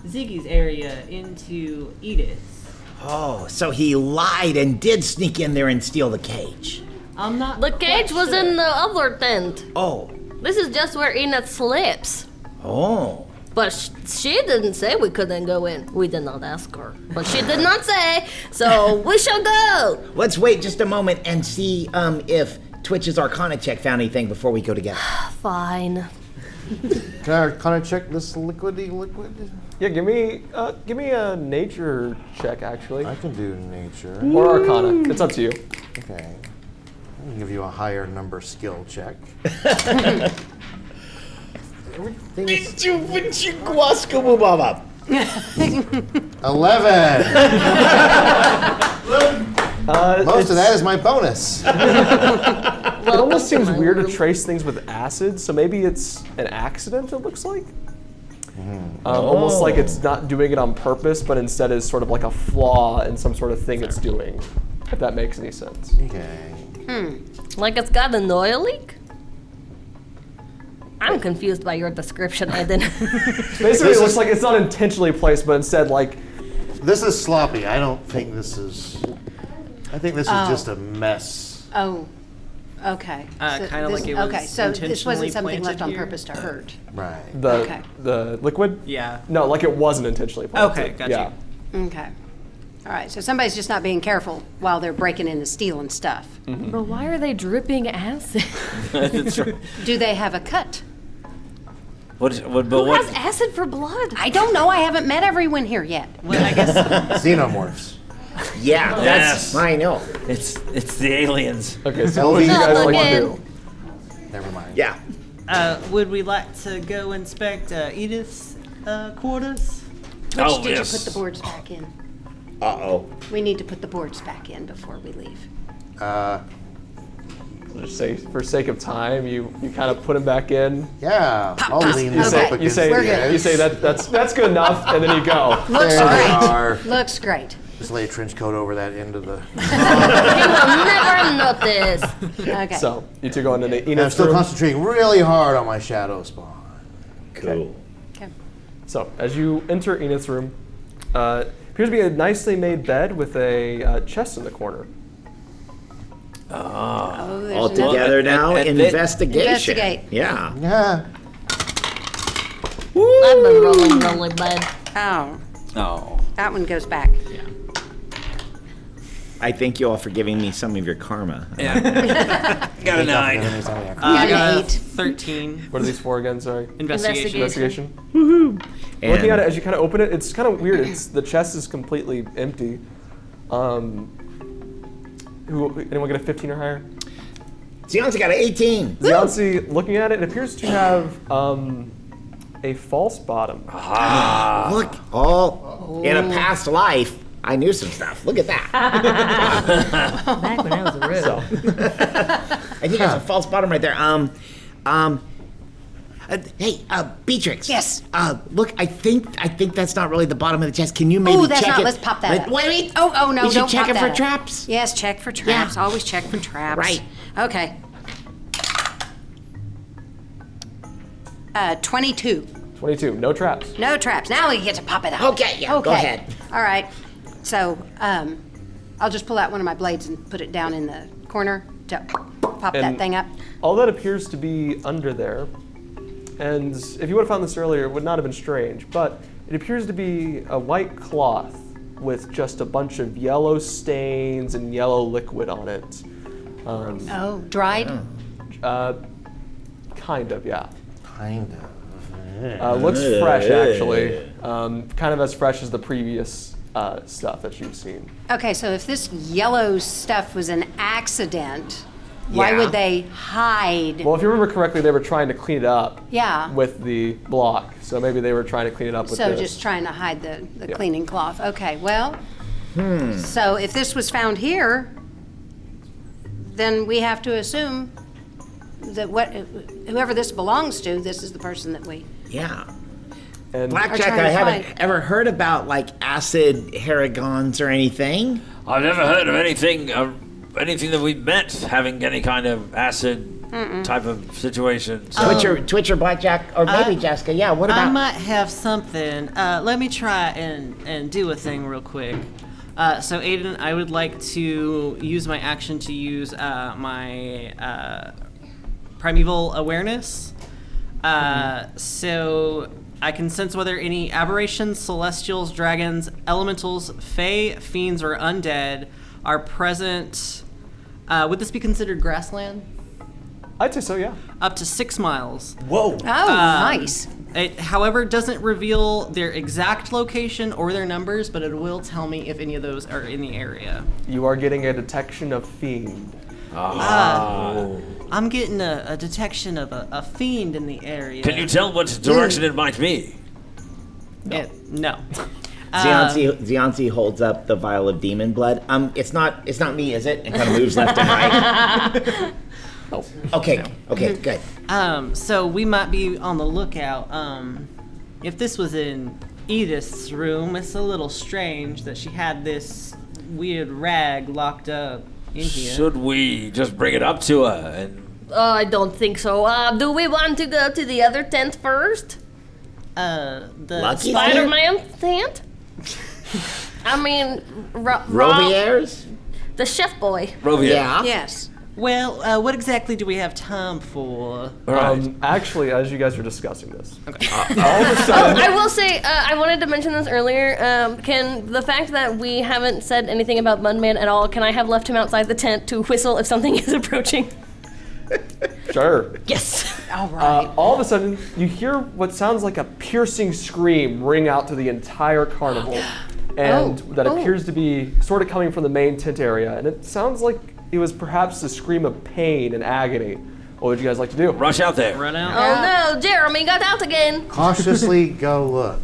Ziggy's area into Edith's. Oh, so he lied and did sneak in there and steal the cage. I'm not. The quite cage was sure. in the other tent. Oh. This is just where Enid sleeps. Oh. But she didn't say we couldn't go in. We did not ask her. But she did not say, so we shall go. Let's wait just a moment and see if Twitch's Arcana check found anything before we go together. Fine. Can I Arcana check this liquidy liquid? Yeah, give me a nature check, actually. I can do nature. Or Arcana. It's up to you. Okay. I'm gonna give you a higher number skill check. Everything is 11. Most of that is my bonus. It almost seems weird to trace things with acid, so maybe it's an accident, it looks like. Almost like it's not doing it on purpose, but instead is sort of like a flaw in some sort of thing it's doing, if that makes any sense. Okay. Like it's got an oil leak? I'm confused by your description, Aidyn. Basically, it looks like it's not intentionally placed, but instead, like... This is sloppy. I don't think this is... I think this is just a mess. Oh, okay. Kind of like it was okay, so this wasn't intentionally something left planted on here? purpose to hurt. Right. Okay. The liquid? Yeah. No, like it wasn't intentionally planted. Okay, gotcha. Yeah. Okay. All right, so somebody's just not being careful while they're breaking in and stealing stuff. But why are they dripping acid? That's right. Do they have a cut? What Who has acid for blood? I don't know. I haven't met everyone here yet. Well, I guess Xenomorphs. Yeah, that's Yes. I know. It's the aliens. Okay, so what do you LV guys like to again. do? Never mind. Yeah. would we like to go inspect Edith's quarters? Which Oh, did yes. you put the boards back in? Uh-oh. We need to put the boards back in before we leave. Just say, for sake of time, you kind of put them back in. Yeah. I'll lean You this say- up You against say We're the good. edge. you say that's good enough, and then you go. Looks There great. they are. Looks great. Just lay a trench coat over that end of the... Never notice. Okay. So you two go into the And I'm Enid's still room. concentrating really hard on my shadow spawn. Cool. Okay. So as you enter Enid's room, appears to be a nicely made bed with a chest in the corner. Oh, there's All another- together now. and Investigation. Investigate. Yeah. Yeah. I've been rolling really bad. Oh, Oh. that one goes back. I thank you all for giving me some of your karma. Yeah. Got a 9. I Got got an a 8. 13. What are these for again? Sorry. Investigation. Investigation. And Looking at it as you kind of open it, it's kind of weird. The chest is completely empty. Anyone get a 15 or higher? Sion's got an 18. Ziansi, looking at it, it appears to have a false bottom. Look, all in a past life, I knew some stuff. Look at that. Back when I was a rogue. So, I think that's a false bottom right there. Hey, Beatrix. Yes. Look, I think that's not really the bottom of the chest. Can you maybe Ooh, that's check not. it? Let's pop that up. Wait. Oh, no, We should don't check pop it that for up. traps. Yes, check for traps. Yeah. Always check for traps. Right. Okay. 22. 22, no traps. No traps. Now we get to pop it up. Okay, yeah, go ahead. All right. So, I'll just pull out one of my blades and put it down in the corner to pop that And- thing up. All that appears to be under there, and if you would have found this earlier, it would not have been strange, but it appears to be a white cloth with just a bunch of yellow stains and yellow liquid on it. Oh, dried? Kind of, yeah. Kind of. Looks fresh, actually. Kind of as fresh as the previous stuff that you've seen. Okay, so if this yellow stuff was an accident, why Yeah. would they hide? Well, if you remember correctly, they were trying to clean it up Yeah. with the block, so maybe they were trying to clean it up with So this. just trying to hide the Yeah. cleaning cloth. Okay, well, so if this was found here, then we have to assume that whoever this belongs to, this is the person that we... Yeah. And Blackjack, trying to I haven't find. ever heard about like acid haragons or anything. I've never heard of anything that we've met having any kind of acid type of situation. So Twitcher, Blackjack, or maybe Jaska. Yeah, what I about? might have something. Let me try and do a thing real quick. So Aidyn, I would like to use my action to use my primeval awareness. So I can sense whether any aberrations, celestials, dragons, elementals, fae, fiends, or undead are present. Would this be considered grassland? I'd say so, yeah. Up to 6 miles. Whoa. Oh, nice. It, however, doesn't reveal their exact location or their numbers, but it will tell me if any of those are in the area. You are getting a detection of fiend. I'm getting a detection of a fiend in the area. Can you tell what direction it might be? No. Zianzi holds up the vial of demon blood. It's not me, is it? And kind of moves left and right. Oh, okay, good. So we might be on the lookout. If this was in Edith's room, it's a little strange that she had this weird rag locked up in here. Should we just bring it up to her and... I don't think so. Do we want to go to the other tent first? The Lucky Spider-Man tent? I mean, Rovier's? the chef boy. Rovia? Yeah. Yes. Well, what exactly do we have time for? Right. Actually, as you guys are discussing this, Okay. all of a sudden, I will say, I wanted to mention this earlier. Can the fact that we haven't said anything about Mudman at all, can I have left him outside the tent to whistle if something is approaching? sure. Yes. All right. All of a sudden, you hear what sounds like a piercing scream ring out to the entire carnival, and that appears to be sort of coming from the main tent area, and it sounds like it was perhaps a scream of pain and agony. What would you guys like to do? Rush out there. Run out. Oh no, Jeremy got out again. Cautiously go look.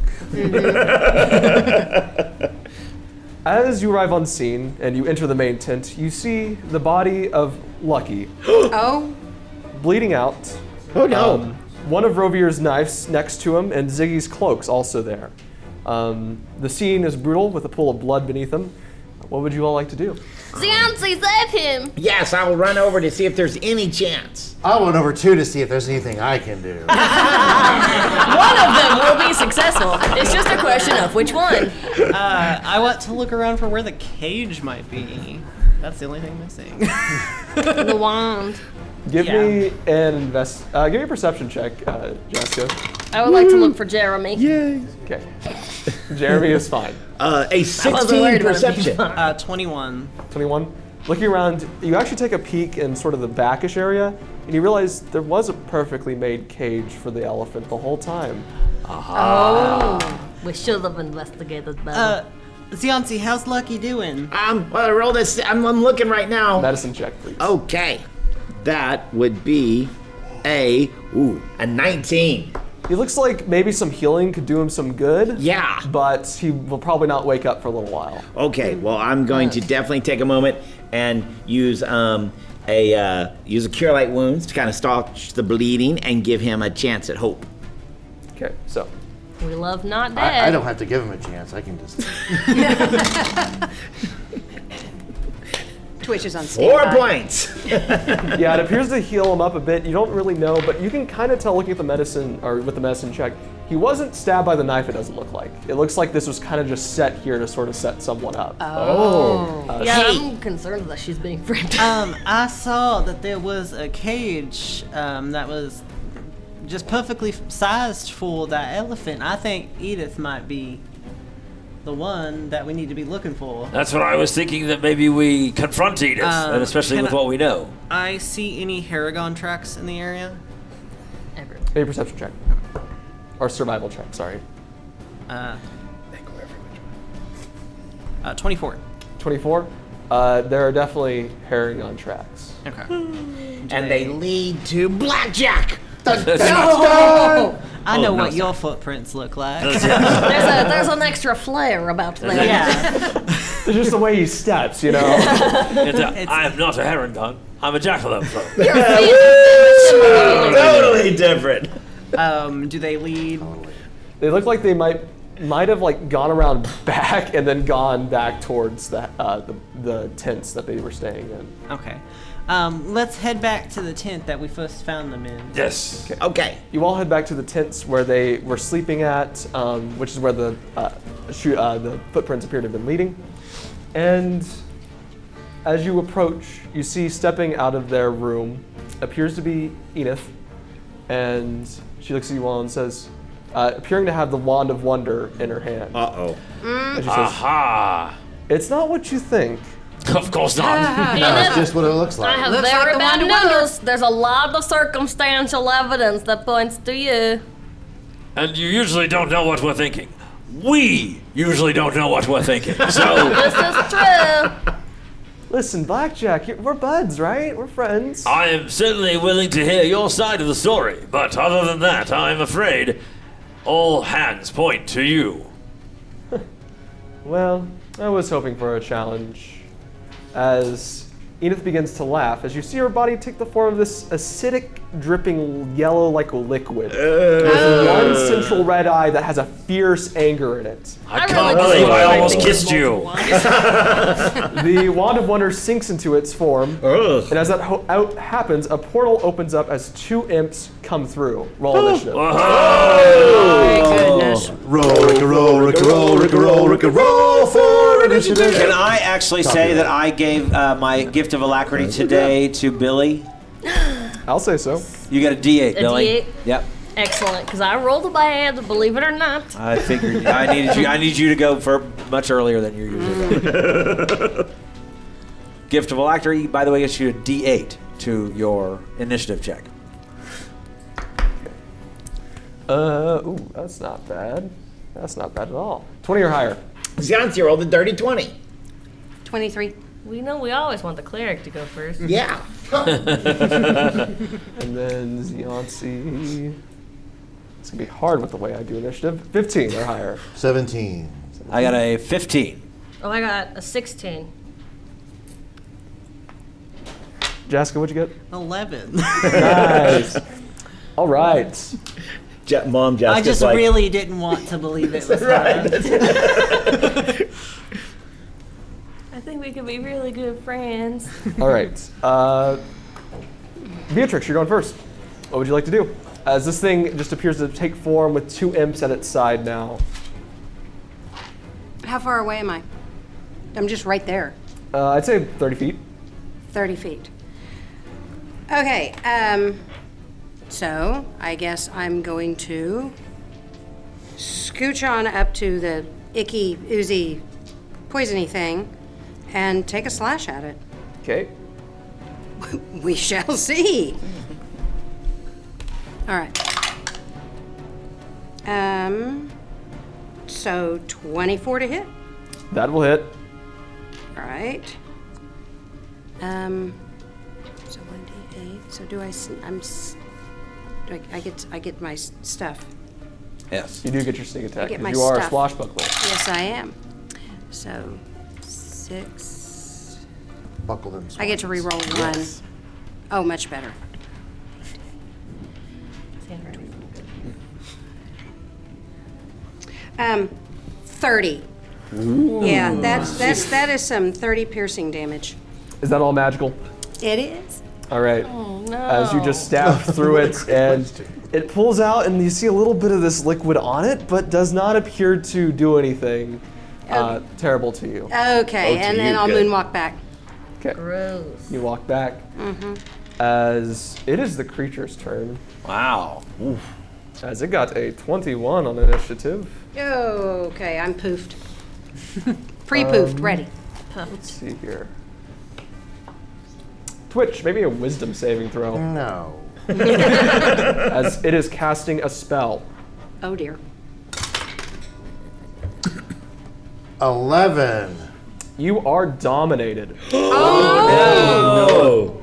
As you arrive on scene and you enter the main tent, you see the body of Lucky Oh, bleeding out. Oh no. One of Rovier's knives next to him, and Ziggy's cloak's also there. The scene is brutal with a pool of blood beneath him. What would you all like to do? Zianzi, save him. Yes, I will run over to see if there's any chance. I'll run over too to see if there's anything I can do. One of them will be successful. It's just a question of which one. I want to look around for where the cage might be. That's the only thing missing. The wand. Give me a perception check, Jaska. I would like to look for Jeremy. Okay. Jeremy is fine. A 16 worried about him. perception. 21. 21. Looking around, you actually take a peek in sort of the backish area, and you realize there was a perfectly made cage for the elephant the whole time. Oh. We should have investigated better. Zianzi, how's Lucky doing? Well, roll this. I'm looking right now. Medicine check, please. Okay. That would be a 19. He looks like maybe some healing could do him some good. Yeah. But he will probably not wake up for a little while. Okay, well, I'm going to definitely take a moment and use a cure light wounds to kind of staunch the bleeding and give him a chance at hope. Okay, so We love not dead. I don't have to give him a chance. I can just. Twitch is on 4 standby. points. yeah, it appears to heal him up a bit. You don't really know, but you can kind of tell looking at the medicine, or with the medicine check, he wasn't stabbed by the knife, it doesn't look like. It looks like this was kind of just set here to sort of set someone up. Yeah, I'm concerned that she's being framed. I saw that there was a cage that was just perfectly sized for that elephant. I think Edith might be the one that we need to be looking for. That's what I was thinking, that maybe we confront Edith, and especially with what we know. I see any Haragon tracks in the area? A perception check. Or survival check, sorry. 24. 24. There are definitely Haragon tracks. Okay. And they lead to blackjack. I know what your footprints look like. There's an extra flair about them. Yeah. It's just the way he steps, you know? I am not a Haragon. I'm a jackalope. Totally different. Do they lead? They look like they might have like gone around back and then gone back towards the tents that they were staying in. Okay. Let's head back to the tent that we first found them in. Yes. Okay. You all head back to the tents where they were sleeping at, which is where the footprints appear to have been leading. And as you approach, you see stepping out of their room appears to be Edith, and she looks at you all and says, appearing to have the Wand of Wonder in her hand. Uh-oh. And she says, Aha! it's not what you think. Of course not. That's just what it looks I like. have Looks very like the bad Wand of Wonder. news. There's a lot of circumstantial evidence that points to you. And you usually don't know what we're thinking. We usually don't know what we're thinking. So This is true. Listen, Blackjack, we're buds, right? We're friends. I am certainly willing to hear your side of the story, but other than that, I'm afraid all hands point to you. Well, I was hoping for a challenge. As Edith begins to laugh, as you see her body take the form of this acidic, dripping yellow like liquid. With one central red eye that has a fierce anger in it. I can't believe I almost kissed you. The Wand of Wonder sinks into its form, Ugh. and as that happens, a portal opens up as 2 imps come through. Roll initiative. My goodness. Roll, Rick, roll, Rick, roll, Rick, roll, Rick, roll for initiative. Can I actually say that I gave my gift of alacrity today to Billy? I'll say so. You got a D8, A Billy. D8? Yep. Excellent, because I rolled a bad, believe it or not. I figured I needed you to go for much earlier than you usually go. Gift of alacrity, by the way, gets you a D8 to your initiative check. Ooh, that's not bad. That's not bad at all. 20 or higher. Zianzi rolled a dirty 20. 23. We know we always want the cleric to go first. Yeah. And then Zianzi. It's gonna be hard with the way I do initiative. 15 or higher. 17. I got a 15. Oh, I got a 16. Jaska, what'd you get? 11. Nice. All right. Mom, Jaska's I just like, really didn't want to believe it was her. I think we could be really good friends. All right. Beatrix, you're going first. What would you like to do? As this thing just appears to take form with 2 imps at its side now. How far away am I? I'm just right there. I'd say 30 feet. 30 feet. Okay, so I guess I'm going to scooch on up to the icky, oozy, poisony thing and take a slash at it. Okay. We shall see. All right. So 24 to hit. That will hit. All right. So 1d8. So do I get my stuff? Yes. You do get your sneak attack get because my you are a stuff. swashbuckler. Yes, I am. So 6. Buckle them. I get to re-roll 1. Oh, much better. 30. Yeah, that is some 30 piercing damage. Is that all magical? It is. All right. Oh, no. As you just stab through it, and it pulls out, and you see a little bit of this liquid on it, but does not appear to do anything terrible to you. Okay, and then I'll good. moonwalk back. Okay. Gross. You walk back. As it is the creature's turn, Wow. as it got a 21 on initiative. Okay, I'm poofed. Pre-poofed, ready. Let's see here. Twitch, maybe a wisdom saving throw, No. as it is casting a spell. Oh dear. 11. You are dominated. no.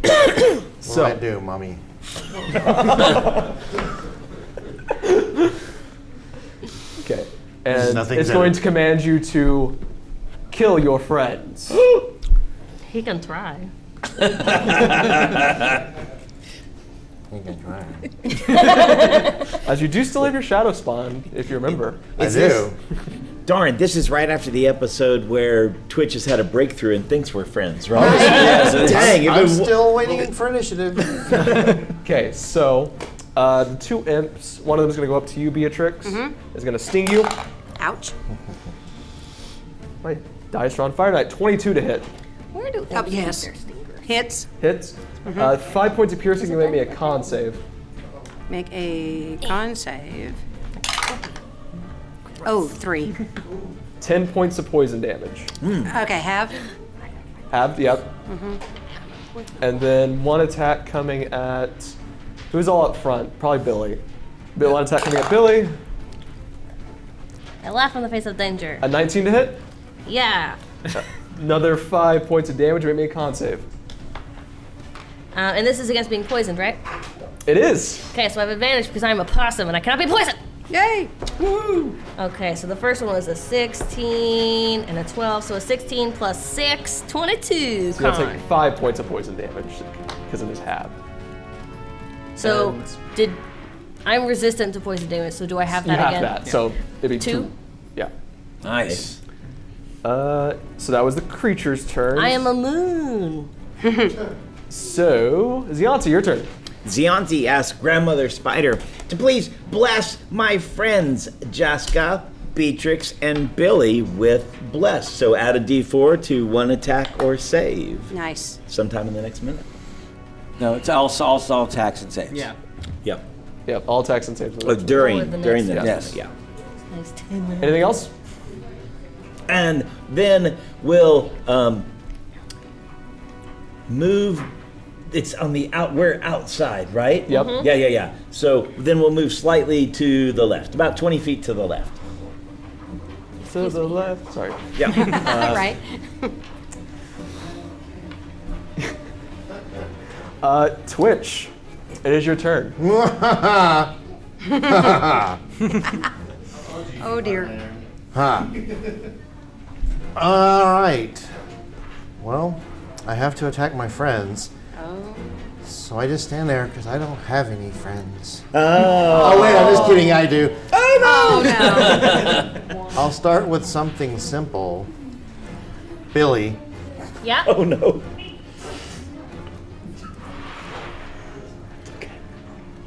What do I do, mommy? Okay. There's And nothing it's better. going to command you to kill your friends. He can try. You can try. As you do still have your shadow spawn, if you remember. I Is do. this- Darn, this is right after the episode where Twitch has had a breakthrough and thinks we're friends, right? Dang, I'm if it- still waiting for initiative. Okay, so the 2 imps, one of them is going to go up to you, Beatrix, is going to sting you. Ouch. My dice are on fire tonight. 22 to hit. Where do Oh, yes. Hits. Hits. 5 points of piercing, you make me a con save. Make a con save. Oh, 3. 10 points of poison damage. Okay, have. Halved, yep. And then 1 attack coming at... Who's all up front? Probably Billy. 1 attack coming at Billy. I laugh in the face of danger. A 19 to hit. Yeah. Another 5 points of damage. Make me a con save. And this is against being poisoned, right? It is. Okay, so I have advantage because I'm a possum and I cannot be poisoned. Yay! Woo! Okay, so the first one was a 16 and a 12, so a 16 plus 6, 22. So you'll take 5 points of poison damage because of his hab. So And I'm resistant to poison damage, so do I have you that have again? that, so it'd be 2? 2. Yeah. Nice. So that was the creature's turn. I am a moon. So, Zianti, your turn. Zianti asks Grandmother Spider to please bless my friends Jaska, Beatrix, and Billy with bless. So add a d4 to 1 attack or save Nice. sometime in the next minute. No, it's all attacks and saves. Yeah. Yep. Yep, all attacks and saves. During the the next next Yes. minute, yeah. Nice 10 minutes. Anything else? And then we'll move. It's on the we're outside, right? Yep. Yeah. So then we'll move slightly to the left, about 20 feet to the left. To the left. Sorry. Yeah. Right. Twitch, it is your turn. Oh, dear. Huh. All right. Well, I have to attack my friends. Oh. So I just stand there because I don't have any friends. Oh, wait, I'm just kidding. I do. Oh, no. I'll start with something simple. Billy. Yeah? Oh no.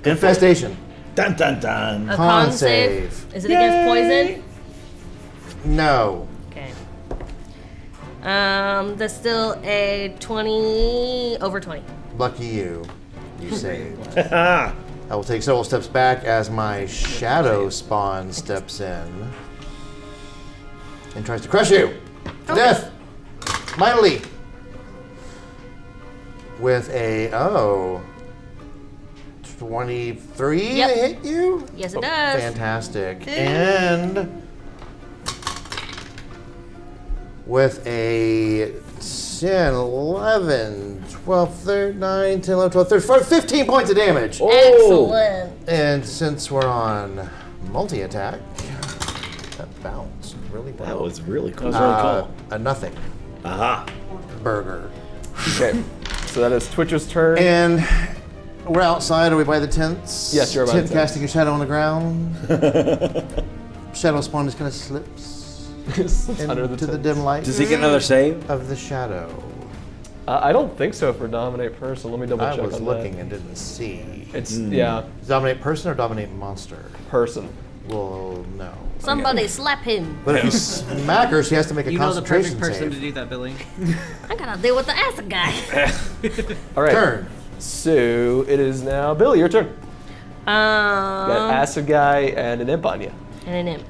Infestation. Dun dun dun. A Con con save. save. Is it against poison? No. Okay. That's still a 20, over 20. Lucky you. You saved. I will take several steps back as my shadow spawn steps in and tries to crush you to death mightily with a 23 Yep. to hit you. Yes, it does. Fantastic. And with a 10, 11, 12, 13, 9, 10, 11, 12, 13, 14, 15 points of damage. Excellent. And since we're on multi-attack, that bounced really well. That was really cool. That was really cool. A nothing Aha. burger. Okay, so that is Twitch's turn. And we're outside. Are we by the tents? Yes, you're by the Tent tent. casting a shadow on the ground. Shadow spawn just kind of slips Slips under the into the tent. dim light Does he get another save? of the shadow. I don't think so for dominate person. Let me double I check was on looking that. and didn't see. It's yeah, Dominate person or dominate monster? person. Well, no. Somebody slap him. But if you smack her, she has to make a You know the concentration perfect person to save. do that, Billy. I gotta deal with the acid guy. All right. Turn. So it is now Billy, your turn. You got acid guy and an imp on you. And an imp.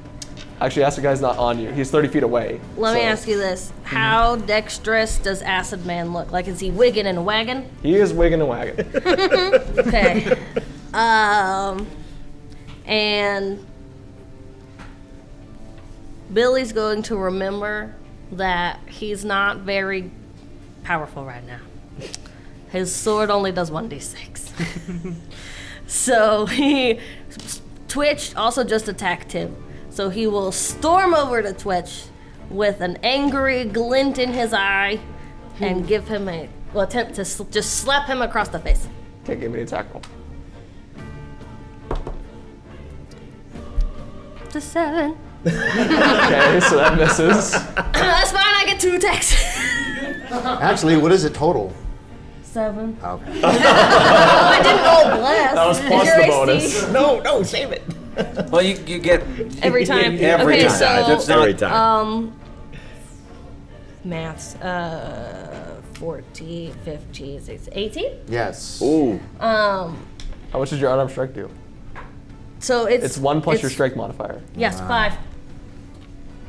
Actually, acid guy's not on you. He's 30 feet away. Let me so ask you this. How dexterous does Acid Man look? Like, is he wigging and wagging? He is wigging and wagging. Okay. And Billy's going to remember that he's not very powerful right now. His sword only does 1d6. So Twitch also just attacked him. So he will storm over to Twitch with an angry glint in his eye and give him attempt to just slap him across the face. Okay, give me an attack roll. To 7. Okay, so that misses. That's fine, I get 2 attacks. Actually, what is it total? 7. Okay. I didn't roll blast. That was plus Your the AC. bonus. No, save it. Well, you get Every time. Every Okay, time. so That's not Every time. maths. 14, 15, 16, 18. Yes. Ooh. How much does your unarmed strike do? So It's 1 plus your strike modifier. Yes, 5.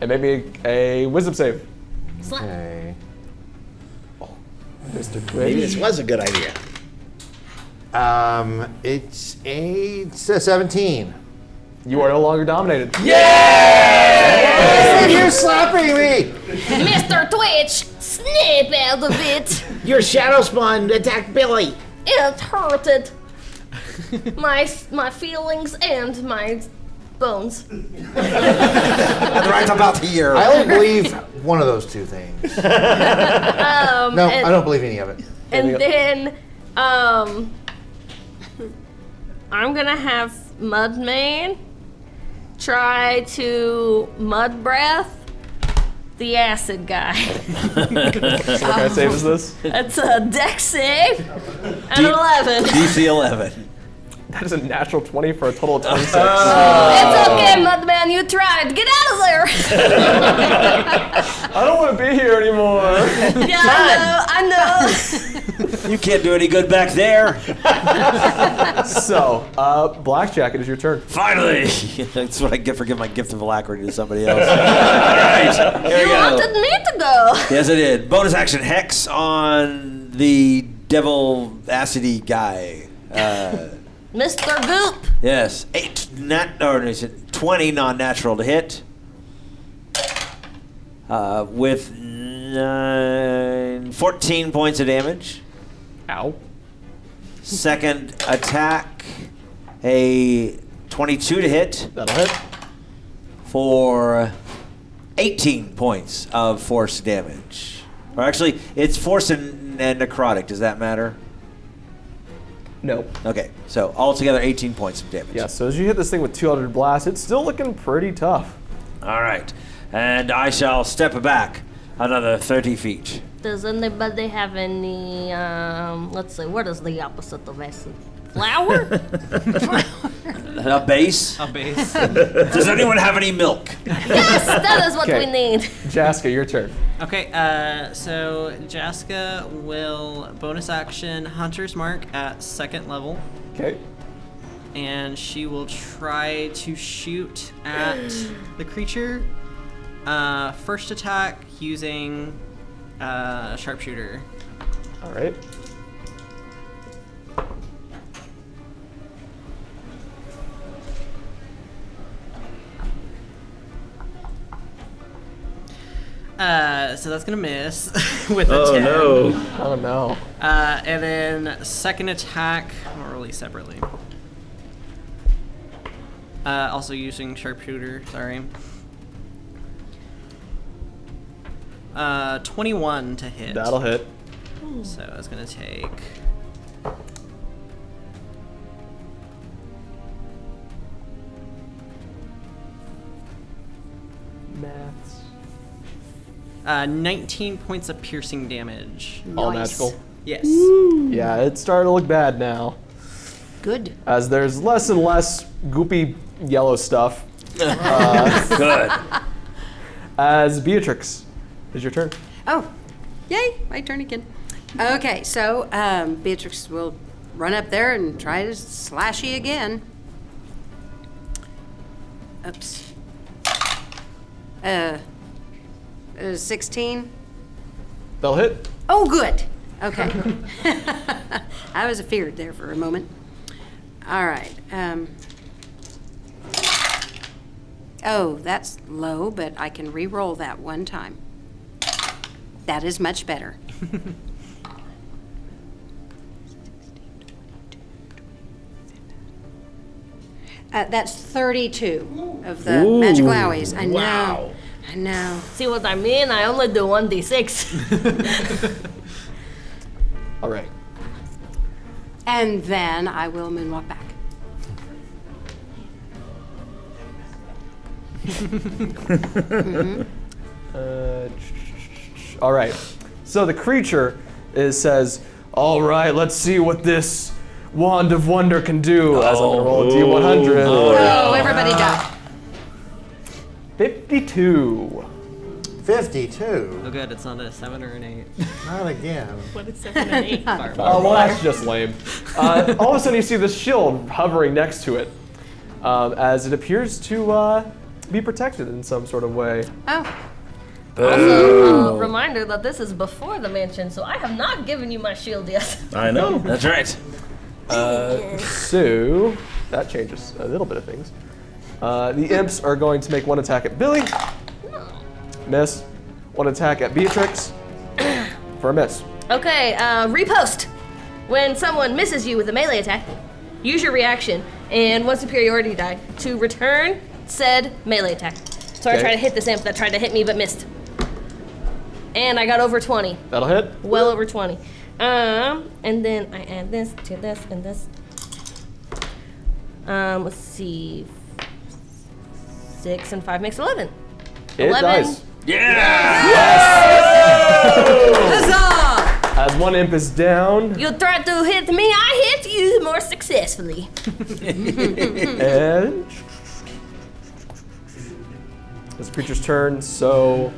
And make me a wisdom save. Slap. Okay. Mr. Maybe this Twitch. was a good idea. It's a 17. You are no longer dominated. Hey, you're slapping me! Mr. Twitch, snap out of it. Your shadow spawn attacked Billy. It hurted my feelings and my bones. Right about here. I only believe one of those two things. No, I don't believe any of it. And then, I'm gonna have Mudman try to mud breath the acid guy. What kind of save is this? It's a dex save at 11. DC 11. That is a natural 20 for a total of 26. It's okay, Mudman, you tried. Get out of there. I don't want to be here anymore. Yeah, I know. You can't do any good back there. So, Blackjack, it is your turn. Finally. That's what I get for giving my gift of alacrity to somebody else. All right. Here we You go. wanted me to go. Yes, I did. Bonus action Hex on the devil acidy guy. Mr. Goop. Yes. 20 non-natural to hit. With 14 points of damage. Ow. Second attack, a 22 to hit That'll hit. for 18 points of force damage. Or actually, it's force and necrotic. Does that matter? No. Okay, so altogether 18 points of damage. Yeah, so as you hit this thing with 200 blasts, it's still looking pretty tough. All right, and I shall step back another 30 feet. Does anybody have any, let's see, what is the opposite of acid? Flour? A base? A base. Does anyone have any milk? Yes, that is what Okay. we need. Jaska, your turn. Okay, so Jaska will bonus action Hunter's Mark at 2nd level, Okay. and she will try to shoot at the creature. First attack using sharpshooter. All right. So that's gonna miss with a 10. Oh no. Oh no. And then second attack, I'll roll these separately. Also using sharpshooter, sorry. 21 to hit. That'll hit. So it's gonna take. Maths. 19 points of piercing damage. All Nice. magical. Yes. Yeah, it's starting to look bad now. Good. As there's less and less goopy yellow stuff. Good. As Beatrix, is your turn. Oh, yay, my turn again. Okay, so Beatrix will run up there and try to slash you again. Oops. 16. They'll hit. Oh, good. Okay. I was afeared there for a moment. All right. Oh, that's low, but I can re-roll that one time. That is much better. That's 32 of the magical owies. I know. Wow. I know. See what I mean? I only do 1d6. All right. And then I will moonwalk back. All right. So the creature says, "All right, let's see what this wand of wonder can do." As I'm gonna roll a D100. Oh, everybody die. 52. 52. Oh, good. It's not a 7 or an 8. Not again. What is 7 and 8? Oh, well, that's just lame. All of a sudden, you see this shield hovering next to it, as it appears to be protected in some sort of way. Oh, Also, reminder that this is before the mansion, so I have not given you my shield yet. I know. That's right. So that changes a little bit of things. The imps are going to make one attack at Billy. Miss. One attack at Beatrix. For a miss. Okay, repost. When someone misses you with a melee attack, use your reaction and one superiority die to return said melee attack. So I Okay. tried to hit this imp that tried to hit me but missed. And I got over 20. That'll hit. Well over 20. And then I add this to this and this. Let's see. 6 and 5 makes 11. It 11. dies. huzzah! As one imp is down, You tried to hit me, I hit you more successfully. and it's the creature's turn. So,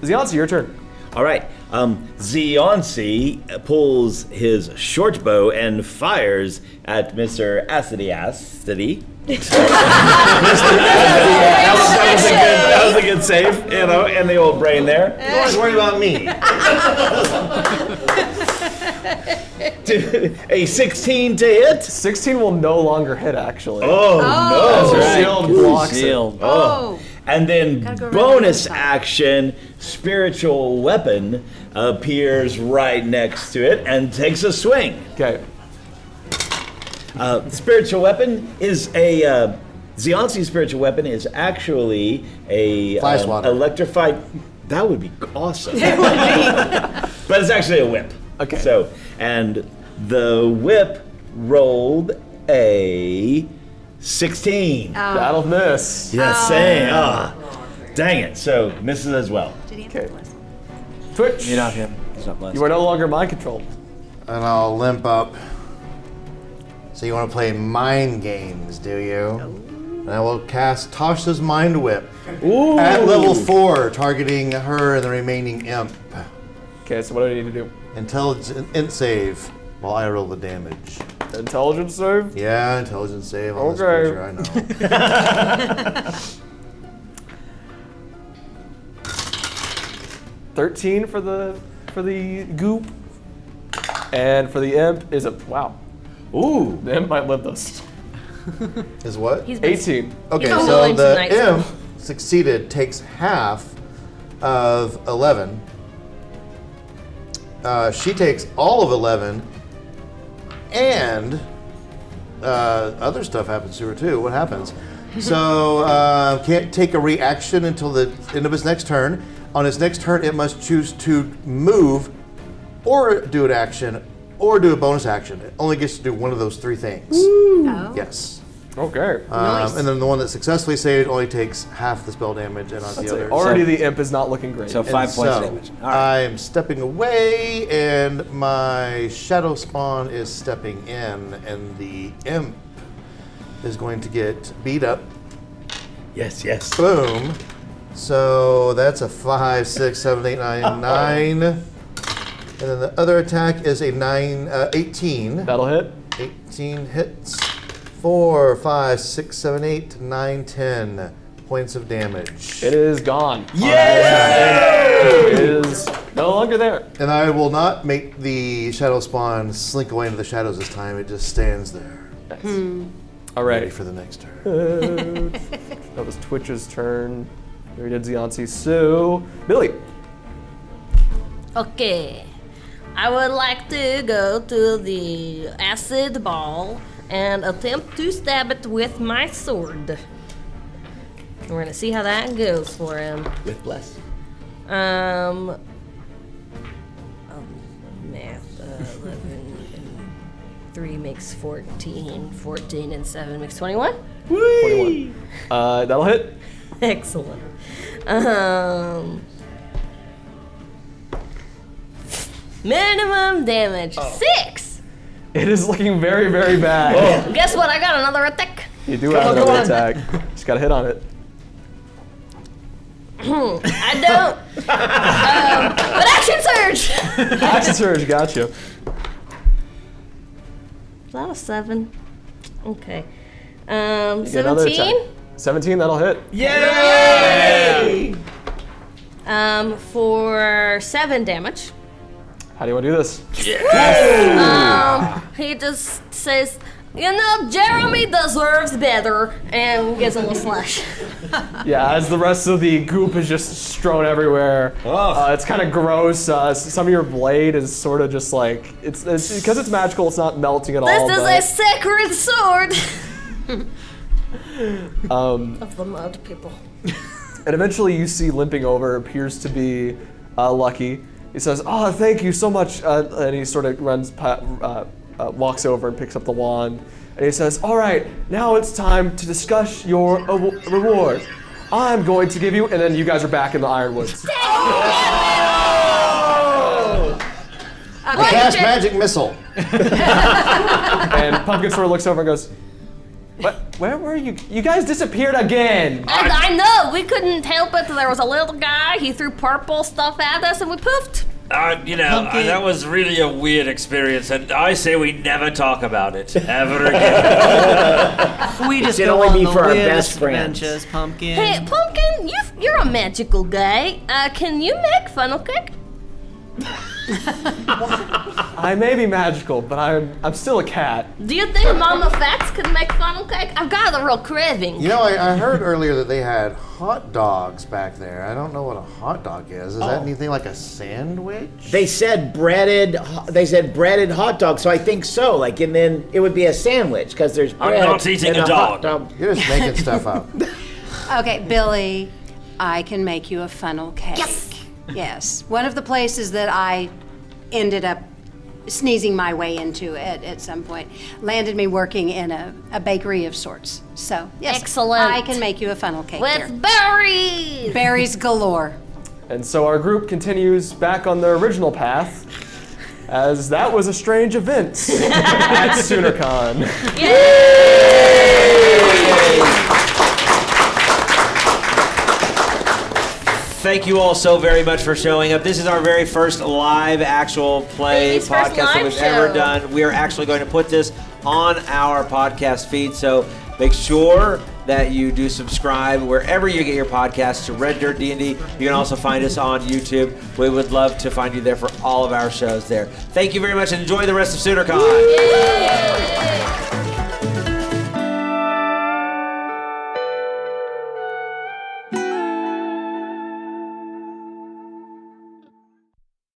Ziansi, your turn. All right. Zionsi pulls his short bow and fires at Mr. Acidy. That was a good save, you know, and the old brain there. You always worry about me. A 16 to hit. 16 will no longer hit, actually. Oh, no. That's right. Shield blocks it. Shield. Oh, And then Gotta go around bonus the other side. action, spiritual weapon appears right next to it and takes a swing. Okay. Spiritual weapon is a Zionsi's spiritual weapon is actually a Fly swatter. electrified. That would be awesome. But it's actually a whip. Okay. So, and the whip rolled a 16. That'll miss. Yes, saying. Dang it. So misses as well. Okay. Twitch. You're not him. He's not blessed. You are no longer mind controlled. And I'll limp up. So you want to play mind games, do you? And I will cast Tasha's Mind Whip at level 4, targeting her and the remaining imp. Okay, so what do I need to do? Intelligence save while I roll the damage. Intelligence save? Yeah, intelligence save on Okay. this creature, I know. 13 for the goop. And for the imp is a wow. Ooh. The imp might live this. Is what? He's been 18. Okay, been so willing the tonight, so- imp succeeded, takes half of 11. She takes all of 11, and other stuff happens to her too. What happens? So can't take a reaction until the end of its next turn. On its next turn, it must choose to move, or do an action, or do a bonus action. It only gets to do one of those three things. Oh. Yes. Okay. Nice. And then the one that successfully saved only takes half the spell damage, and on the other. Already the imp is not looking great. So 5 And points so, of damage. All right. I'm stepping away, and my shadow spawn is stepping in, and the imp is going to get beat up. Yes, yes. Boom. So that's a 5, 6, 7, 8, 9, 9. And then the other attack is a 18. That'll hit. 18 hits. 4, 5, 6, 7, 8, 9, 10 points of damage. It is gone. It is no longer there. And I will not make the shadow spawn slink away into the shadows this time. It just stands there, ready Alrighty. for the next turn. That was Twitch's turn. We did Ziansi. So, Billy. Okay. I would like to go to the acid ball and attempt to stab it with my sword. We're gonna see how that goes for him. With bless. Math, 11 and 3 makes 14. 14 and 7 makes 21. 21. That'll hit. Excellent. Minimum damage, 6. It is looking very, very bad. Guess what? I got another attack. You do have another attack. Just gotta hit on it. I don't. But action surge. Action surge, gotcha. Is that a 7? Okay. get another 17. 17, that'll hit. Yay! For 7 damage. How do you want to do this? He just says, Jeremy deserves better, and gives a little slash. Yeah, as the rest of the goop is just strewn everywhere. It's kind of gross. Some of your blade is sort of just like, it's because it's magical, it's not melting at all. This is a sacred sword! Of the mud people. And eventually you see limping over appears to be Lucky. He says, "Oh, thank you so much," and he sort of walks over and picks up the wand. And he says, "All right, now it's time to discuss your reward. I'm going to give you," and then you guys are back in the Ironwoods. I cast magic missile. And Pumpkin sort of looks over and goes, "What? Where were you? You guys disappeared again." And I know, we couldn't help it. There was a little guy, he threw purple stuff at us and we poofed. That was really a weird experience, and I say we never talk about it ever again. We just It'd go only on be the for our weirdest best friends. adventures, Pumpkin. Hey, Pumpkin, you're a magical guy. Can you make funnel cake? I may be magical, but I'm still a cat. Do you think Mama Fats can make funnel cake? I've got a real craving. You know, I heard earlier that they had hot dogs back there. I don't know what a hot dog is. Is that anything like a sandwich? They said breaded hot dog, so I think so. Like, and then it would be a sandwich because there's bread. I'm not eating and a hot dog. You're just making stuff up. Okay, Billy, I can make you a funnel cake. Yes. One of the places that I ended up sneezing my way into at some point landed me working in a bakery of sorts. So, yes. Excellent. I can make you a funnel cake there. With berries! Berries galore. And so our group continues back on their original path, as that was a strange event at Soonercon. Thank you all so very much for showing up. This is our very first live actual play Baby's first podcast that live we've ever show. done. We are actually going to put this on our podcast feed, so make sure that you do subscribe wherever you get your podcasts to Red Dirt DnD. You can also find us on YouTube. We would love to find you there for all of our shows there. Thank you very much and enjoy the rest of Soonercon. Yay!